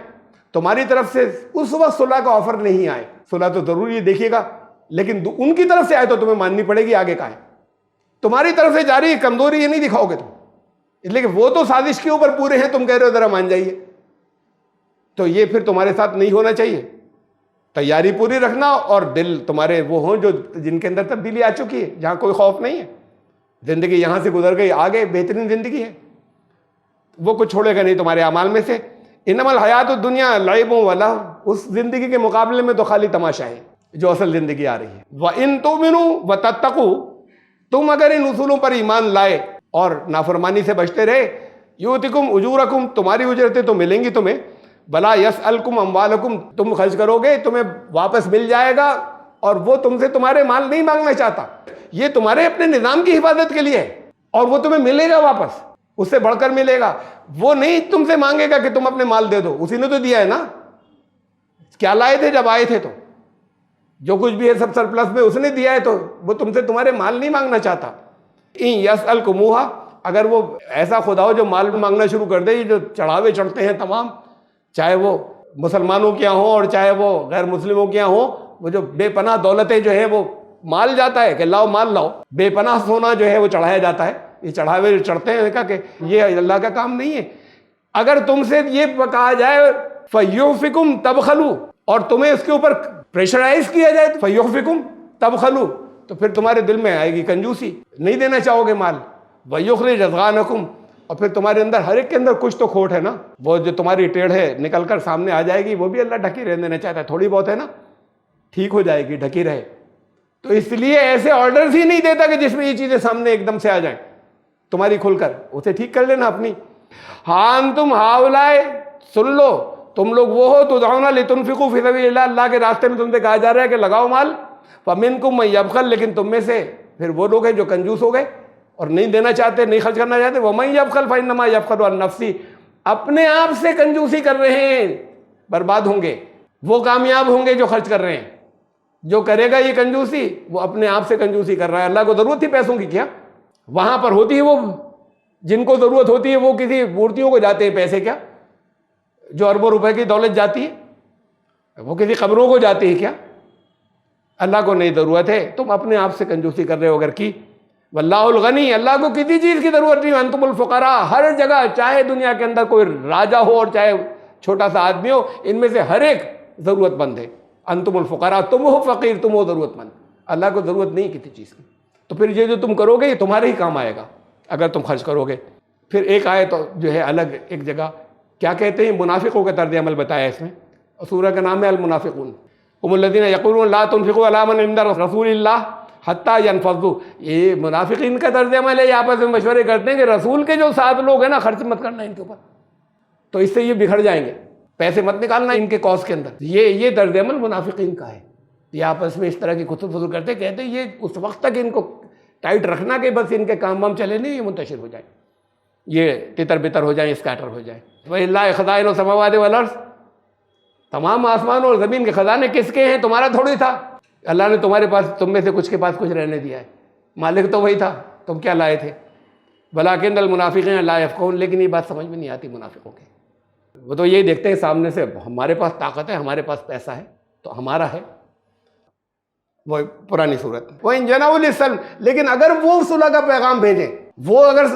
تمہاری طرف سے اس وقت صلح کا آفر نہیں آئے. صلح تو ضروری ہے، دیکھیے گا، لیکن ان کی طرف سے آئے تو تمہیں ماننی پڑے گی. آگے کا ہے تمہاری طرف سے جاری کمزوری، یہ نہیں دکھاؤ گے تم، اس لیے کہ وہ تو سازش کے اوپر پورے ہیں، تم کہہ رہے ہو ذرا مان جائیے. تو یہ پھر تمہارے ساتھ نہیں ہونا چاہیے. تیاری پوری رکھنا، اور دل تمہارے وہ ہوں جو جن کے اندر تبدیلی آ چکی ہے، جہاں کوئی خوف نہیں ہے. زندگی یہاں سے گزر گئی، آگے بہترین زندگی ہے، وہ کچھ چھوڑے گا نہیں تمہارے اعمال میں سے. انما الحیات الدنیا لعب و لہو، اس زندگی کے مقابلے میں تو خالی تماشا ہے جو اصل زندگی آ رہی ہے. وَإِن تُؤْمِنُوا وَتَتَّقُوا، تم اگر ان اصولوں پر ایمان لائے اور نافرمانی سے بچتے رہے، یؤتکم اجورکم، تمہاری اجرتیں تو ملیں گی تمہیں. بلا یسألکم اموالکم، تم خرچ کرو گے تمہیں واپس مل جائے گا اور وہ تم سے تمہارے مال نہیں مانگنا چاہتا. یہ تمہارے اپنے نظام کی حفاظت کے لیے ہے اور وہ تمہیں ملے گا واپس, اس سے بڑھ کر ملے گا. وہ نہیں تم سے مانگے گا کہ تم اپنے مال دے دو, اسی نے تو دیا ہے نا. کیا لائے تھے جب آئے تھے؟ تو جو کچھ بھی ہے سب سرپلس میں اس نے دیا ہے, تو وہ تم سے تمہارے مال نہیں مانگنا چاہتا. ان یسألکموہا, اگر وہ ایسا خدا ہو جو مال مانگنا شروع کر دے, جو چڑھاوے چڑھتے ہیں تمام, چاہے وہ مسلمانوں کے یہاں ہوں اور چاہے وہ غیر مسلموں کے یہاں ہوں, وہ جو بے پناہ دولتیں جو ہیں وہ مال جاتا ہے کہ لاؤ مال لاؤ, بے پناہ سونا جو ہے وہ چڑھایا جاتا ہے. یہ چڑھاوے چڑھتے ہیں, کہا کہ یہ اللہ کا کام نہیں ہے. اگر تم سے یہ کہا جائے فَيُحْفِكُمْ تَبْخَلُوا, اور تمہیں اس کے اوپر پریشرائز کیا جائے فَيُحْفِكُمْ تَبْخَلُوا, تو پھر تمہارے دل میں آئے گی کنجوسی, نہیں دینا چاہو گے مال. وَيُخْرِجْ أَضْغَانَكُمْ, اور پھر تمہارے اندر ہر ایک کے اندر کچھ تو کھوٹ ہے نا, وہ جو تمہاری ٹیڑھ ہے نکل کر سامنے آ جائے گی, وہ بھی اللہ ڈھکی رہنے دینا چاہتا ہے. تھوڑی بہت ہے نا, ٹھیک ہو جائے گی, ڈھکی رہے. تو اس لیے ایسے آرڈرز ہی نہیں دیتا کہ جس میں یہ چیزیں سامنے ایک دم سے آ جائیں تمہاری کھل کر, اسے ٹھیک کر لینا اپنی. ہاں تم ہاولائے, سن لو, تم لوگ وہ ہو تدعون لتنفقوا فی سبیل اللہ, اللہ کے راستے میں تم سے کہا جا رہا ہے کہ لگاؤ مال. فمنکم من یبخل, لیکن تم میں سے پھر وہ لوگ ہیں جو کنجوس ہو گئے اور نہیں دینا چاہتے, نہیں خرچ کرنا چاہتے. ومن یبخل فانما یبخل عن نفسہ, اپنے آپ سے کنجوسی کر رہے ہیں, برباد ہوں گے. وہ کامیاب ہوں گے جو خرچ کر رہے ہیں. جو کرے گا یہ کنجوسی وہ اپنے آپ سے کنجوسی کر رہا ہے. اللہ کو ضرورت تھی پیسوں کی کیا؟ وہاں پر ہوتی ہے, وہ جن کو ضرورت ہوتی ہے وہ کسی مورتیوں کو جاتے ہیں پیسے, کیا جو اربوں روپے کی دولت جاتی ہے وہ کسی قبروں کو جاتی ہے کیا؟ اللہ کو نہیں ضرورت ہے, تم اپنے آپ سے کنجوسی کر رہے ہو اگر کی. واللہ الغنی, اللہ کو کسی چیز کی ضرورت نہیں. انتم الفقراء, ہر جگہ چاہے دنیا کے اندر کوئی راجہ ہو اور چاہے چھوٹا سا آدمی ہو, ان میں سے ہر ایک ضرورت مند ہے. انتم الفقراء, تم ہو فقیر, تم ہو ضرورت مند. اللہ کو ضرورت نہیں کسی چیز کی. تو پھر یہ جو تم کرو گے یہ تمہارے ہی کام آئے گا اگر تم خرچ کرو گے. پھر ایک آیت جو ہے الگ ایک جگہ کیا کہتے ہیں, منافقوں کا طرز عمل بتایا اس میں. سورہ کا نام ہے المنافقون. هم الذين يقولون لا تنفقوا على من عند رسول اللہ حتى ينفضوا. یہ منافقین کا طرز عمل ہے, یہ آپس میں مشورے کرتے ہیں کہ رسول کے جو ساتھ لوگ ہیں نا, خرچ مت کرنا ان کے اوپر, تو اس سے یہ بگڑ جائیں گے, پیسے مت نکالنا ان کے کاز کے اندر. یہ طرز عمل منافقین کا ہے. یہ آپس میں اس طرح کی خطب فضول کرتے, کہتے ہیں یہ اس وقت تک ان کو ٹائٹ رکھنا کہ بس ان کے کام وام چلے نہیں, یہ منتشر ہو جائیں, یہ تتر بتر ہو جائیں, اسکیٹر ہو جائیں. وَلِلَّهِ خَزَائِنُ السَّمَاوَاتِ وَالْأَرْضِ, تمام آسمان اور زمین کے خزانے کس کے ہیں؟ تمہارا تھوڑی تھا. اللہ نے تمہارے پاس, تم میں سے کچھ کے پاس کچھ رہنے دیا ہے, مالک تو وہی تھا, تم کیا لائے تھے. وَلَٰكِنَّ الْمُنَافِقِينَ لَا يَفْقَهُونَ, لیکن یہ بات سمجھ میں نہیں آتی منافقوں کے. وہ تو یہی دیکھتے ہیں سامنے سے, ہمارے پاس طاقت ہے, ہمارے پاس پیسہ ہے تو ہمارا ہے. وہ پرانی صورت. وَإِن جَنَحُوا لِلسَّلْمِ, لیکن اگر وہ صلح کا پیغام بھیجیں, وہ اگر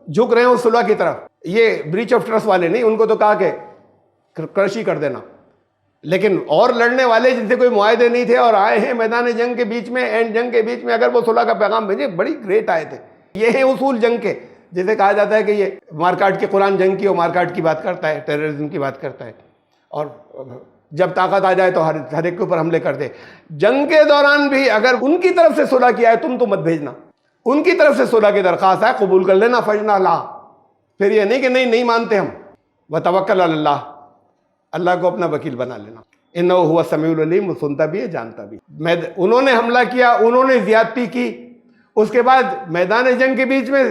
جھک رہے ہوں صلح کی طرف, یہ بریچ آف ٹرسٹ والے نہیں, ان کو تو کہا کہ کرشی کر دینا. لیکن اور لڑنے والے جن سے کوئی معاہدے نہیں تھے اور آئے ہیں میدان جنگ کے بیچ میں, اینڈ جنگ کے بیچ میں, اگر وہ صلح کا پیغام بھیجیں, بڑی گریٹ آئے تھے. یہ ہیں اصول جنگ کے, جسے کہا جاتا ہے کہ یہ مارکاٹ کے قرآن جنگ کی اور مارکاٹ کی بات کرتا ہے, ٹیررزم کی بات کرتا ہے, اور جب طاقت آ جائے تو ہر ایک کے اوپر حملے کر دے. جنگ کے دوران بھی اگر ان کی طرف سے صلح کیا ہے, تم تو مت بھیجنا. ان کی طرف سے صلح کی درخواست ہے, قبول کر لینا. فجنا لا, پھر یہ نہیں کہ نہیں مانتے ہم. وتوکل علی اللہ, اللہ کو اپنا وکیل بنا لینا. انہ هو السمیع العلیم, وہ سنتا بھی ہے جانتا بھی. انہوں نے حملہ کیا, انہوں نے زیادتی کی, اس کے بعد میدان جنگ کے بیچ میں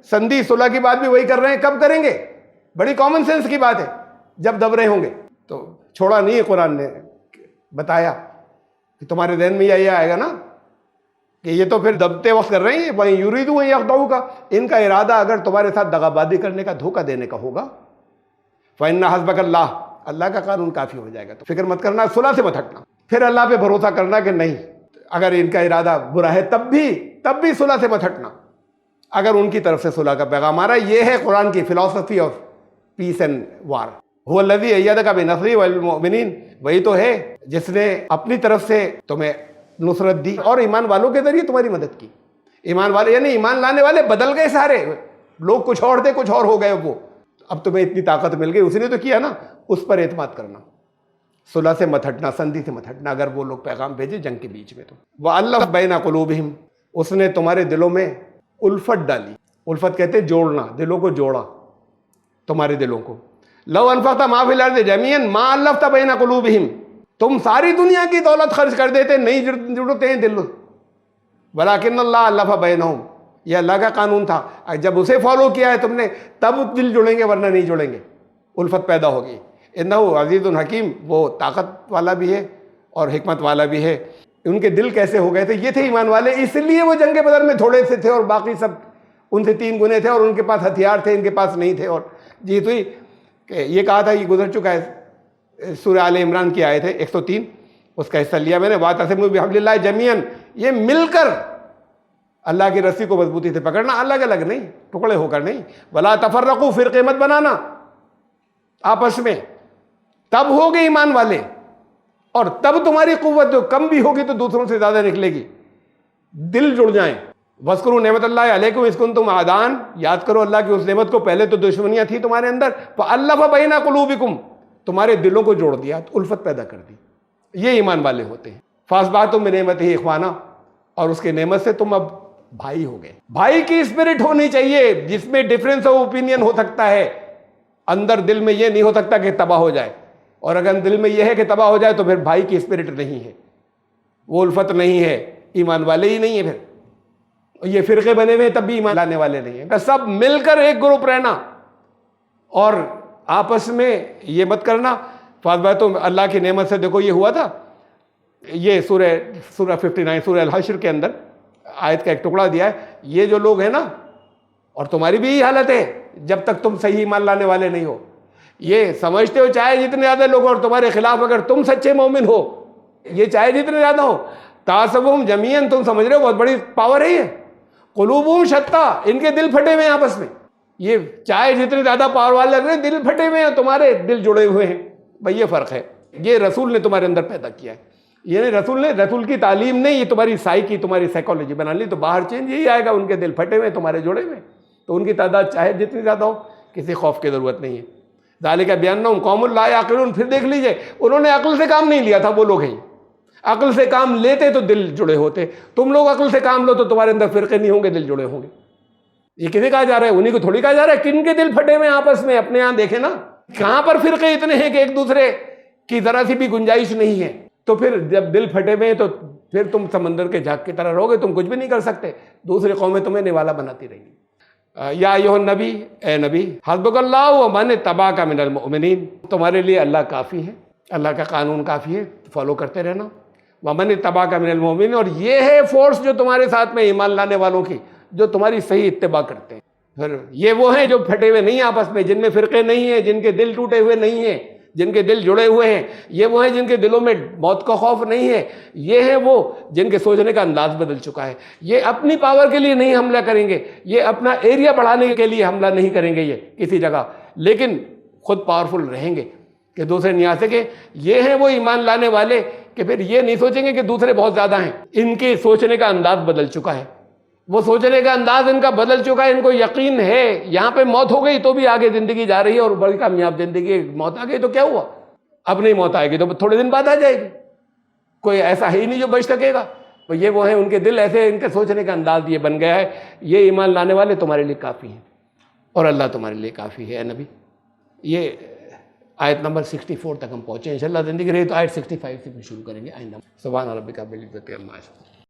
سندھی صلح کی بات بھی وہی کر رہے ہیں. کب کریں گے؟ بڑی کامن سینس کی بات ہے, جب دب رہے ہوں گے. تو چھوڑا نہیں ہے, قرآن نے بتایا کہ تمہارے ذہن میں یہ آئے گا نا کہ یہ تو پھر دبتے وقت کر رہے ہیں. وہیں یریدون یخدعوک, ان کا ارادہ اگر تمہارے ساتھ دغابازی کرنے کا, دھوکہ دینے کا ہوگا. فإن حسبک اللہ, اللہ کا قانون کافی ہو جائے گا. تو فکر مت کرنا, صلح سے مت ہٹنا, پھر اللہ پہ بھروسہ کرنا کہ نہیں, اگر ان کا ارادہ برا ہے تب بھی صلح سے مت ہٹنا, اگر ان کی طرف سے صلح کا پیغام آ رہا ہے. یہ ہے قرآن کی philosophy of peace and war. هو الذی ایدک بنصرہ والمؤمنین, وہی تو ہے جس نے اپنی طرف سے تمہیں نصرت دی اور ایمان والوں کے ذریعے تمہاری مدد کی. ایمان والے یعنی ایمان لانے والے بدل گئے سارے لوگ, کچھ اور تھے کچھ اور ہو گئے. وہ اب تمہیں اتنی طاقت مل گئی, اسی نے تو کیا نا. اس پر اعتماد کرنا, صلح سے مت ہٹنا, سندھی سے مت ہٹنا, اگر وہ لوگ پیغام بھیجے جنگ کے بیچ میں. تو وَأَلَّفَ بَيْنَ قُلُوبِهِمْ, اس نے تمہارے دلوں میں الفت ڈالی. الفت کہتے جوڑنا, دلوں کو جوڑا, تمہارے دلوں کو. لو انفقت ما فی الارض جميعا ما الفت بین قلوبہم, تم ساری دنیا کی دولت خرچ کر دیتے, نہیں جڑتے ہیں دل. ولیکن اللہ الف بینہم, یہ اللہ کا قانون تھا, جب اسے فالو کیا ہے تم نے تب دل جڑیں گے, ورنہ نہیں جڑیں گے, الفت پیدا ہوگی. انہ عزیز الحکیم, وہ طاقت والا بھی ہے اور حکمت والا بھی ہے. ان کے دل کیسے ہو گئے تھے؟ یہ تھے ایمان والے, اس لیے وہ جنگ بدر میں تھوڑے سے تھے اور باقی سب ان سے 3 گنے تھے, اور ان کے پاس ہتھیار تھے, ان کے پاس نہیں تھے. اور جیت ہوئی کہ یہ کہا تھا, یہ گزر چکا ہے, سورہ آل عمران کی آیت ہے 103, اس کا حصہ لیا میں نے. واعتصموا بحبل اللہ جمیعا, یہ مل کر اللہ کی رسی کو مضبوطی سے پکڑنا, الگ الگ نہیں, ٹکڑے ہو کر نہیں. ولا تفرقوا, فرقے مت بنانا آپس میں, تب ہوگے ایمان والے, اور تب تمہاری قوت جو کم بھی ہوگی تو دوسروں سے زیادہ نکلے گی. دل جڑ جائیں. وَاذْكُرُوا نعمت اللہ علیکم اذ کنتم اعداء, یاد کرو اللہ کی اس نعمت کو, پہلے تو دشمنیاں تھیں تمہارے اندر, فَأَلَّفَ بَيْنَ قُلُوبِكُمْ, تمہارے دلوں کو جوڑ دیا, الفت پیدا کر دی. یہ ایمان والے ہوتے ہیں. فَأَصْبَحْتُم بِنِعْمَتِهِ إِخْوَانًا, اور اس کے نعمت سے تم اب بھائی ہو گئے. بھائی کی اسپرٹ ہونی چاہیے, جس میں ڈفرینس آف اوپینین ہو سکتا ہے, اندر دل میں یہ نہیں ہو سکتا کہ تباہ ہو جائے. اور اگر دل میں یہ ہے کہ تباہ ہو جائے تو پھر بھائی کی اسپرٹ نہیں ہے, وہ الفت نہیں ہے, ایمان والے ہی نہیں ہے. پھر یہ فرقے بنے ہوئے تب بھی ایمان لانے والے نہیں ہیں. سب مل کر ایک گروپ رہنا, اور آپس میں یہ مت کرنا. فَأَصْبَحْتُم, اللہ کی نعمت سے دیکھو یہ ہوا تھا. یہ سورہ 59 سورہ الحشر کے اندر آیت کا ایک ٹکڑا دیا ہے. یہ جو لوگ ہیں نا, اور تمہاری بھی یہ حالت ہے جب تک تم صحیح ایمان لانے والے نہیں ہو, یہ سمجھتے ہو چاہے جتنے زیادہ لوگ اور تمہارے خلاف اگر تم سچے مومن ہو, یہ چاہے جتنے زیادہ ہو, تحسبهم جميعا, تم سمجھ رہے ہو بہت بڑی پاور ہے یہ. قلوبهم شتیٰ, ان کے دل پھٹے ہوئے ہیں آپس میں. یہ چاہے جتنے زیادہ پاور والے لگ رہے ہیں, دل پھٹے ہوئے ہیں, تمہارے دل جڑے ہوئے ہیں. بھئی یہ فرق ہے. یہ رسول نے تمہارے اندر پیدا کیا ہے. یہ رسول کی تعلیم نہیں, یہ تمہاری سائیکی, تمہاری سائیکالوجی بنا لی. تو باہر چینج یہی آئے گا, ان کے دل پھٹے ہوئے, تمہارے جڑے ہوئے, تو ان کی تعداد چاہے جتنی زیادہ ہو, کسی خوف کی ضرورت نہیں ہے. ذالک بانہم قوم لا یعقلون, پھر دیکھ لیجئے انہوں نے عقل سے کام نہیں لیا تھا, وہ لوگ ہیں. عقل سے کام لیتے تو دل جڑے ہوتے. تم لوگ عقل سے کام لو تو تمہارے اندر فرقے نہیں ہوں گے, دل جڑے ہوں گے. یہ کسے کہا جا رہا ہے؟ انہیں کو تھوڑی کہا جا رہا ہے. کن کے دل پھٹے ہوئے آپس میں, اپنے یہاں دیکھیں نا, کہاں پر فرقے اتنے ہیں کہ ایک دوسرے کی ذرا سی بھی گنجائش نہیں ہے. تو پھر جب دل پھٹے ہوئے ہیں تو پھر تم سمندر کے جھاگ کی طرح رہو گے, تم کچھ بھی نہیں کر سکتے. دوسری قومیں تمہیں نوالا بناتی رہیں گی. یا ایھا النبی, اے نبی, حسبک اللہ ومن اتبعک من المؤمنین, تمہارے لیے اللہ کافی ہے, اللہ کا قانون کافی ہے, فالو کرتے رہنا. ومن اتبعک من المؤمنین, اور یہ ہے فورس جو تمہارے ساتھ میں ایمان لانے والوں کی, جو تمہاری صحیح اتباع کرتے ہیں. پھر یہ وہ ہیں جو پھٹے ہوئے نہیں آپس میں, جن میں فرقے نہیں ہیں, جن کے دل ٹوٹے ہوئے نہیں ہیں, جن کے دل جڑے ہوئے ہیں. یہ وہ ہیں جن کے دلوں میں موت کا خوف نہیں ہے. یہ ہیں وہ جن کے سوچنے کا انداز بدل چکا ہے. یہ اپنی پاور کے لیے نہیں حملہ کریں گے, یہ اپنا ایریا بڑھانے کے لیے حملہ نہیں کریں گے یہ کسی جگہ, لیکن خود پاورفل رہیں گے کہ دوسرے نہیں آ سکے. یہ ہیں وہ ایمان لانے والے کہ پھر یہ نہیں سوچیں گے کہ دوسرے بہت زیادہ ہیں. ان کے سوچنے کا انداز بدل چکا ہے, وہ سوچنے کا انداز ان کا بدل چکا ہے. ان کو یقین ہے یہاں پہ موت ہو گئی تو بھی آگے زندگی جا رہی ہے, اور بڑی کامیاب زندگی. موت آ گئی تو کیا ہوا, اب نہیں موت آئے گی تو تھوڑے دن بعد آ جائے گی, کوئی ایسا ہے ہی نہیں جو بچ سکے گا. تو یہ وہ ہیں, ان کے دل ایسے, ان کے سوچنے کا انداز یہ بن گیا ہے. یہ ایمان لانے والے تمہارے لیے کافی ہیں, اور اللہ تمہارے لیے کافی ہے اے نبی. یہ آیت نمبر 64 تک ہم پہنچے. انشاءاللہ زندگی رہی تو آیت 65 سے بھی شروع کریں گے آئندہ. سبحان ربک رب العزت عما یصفون.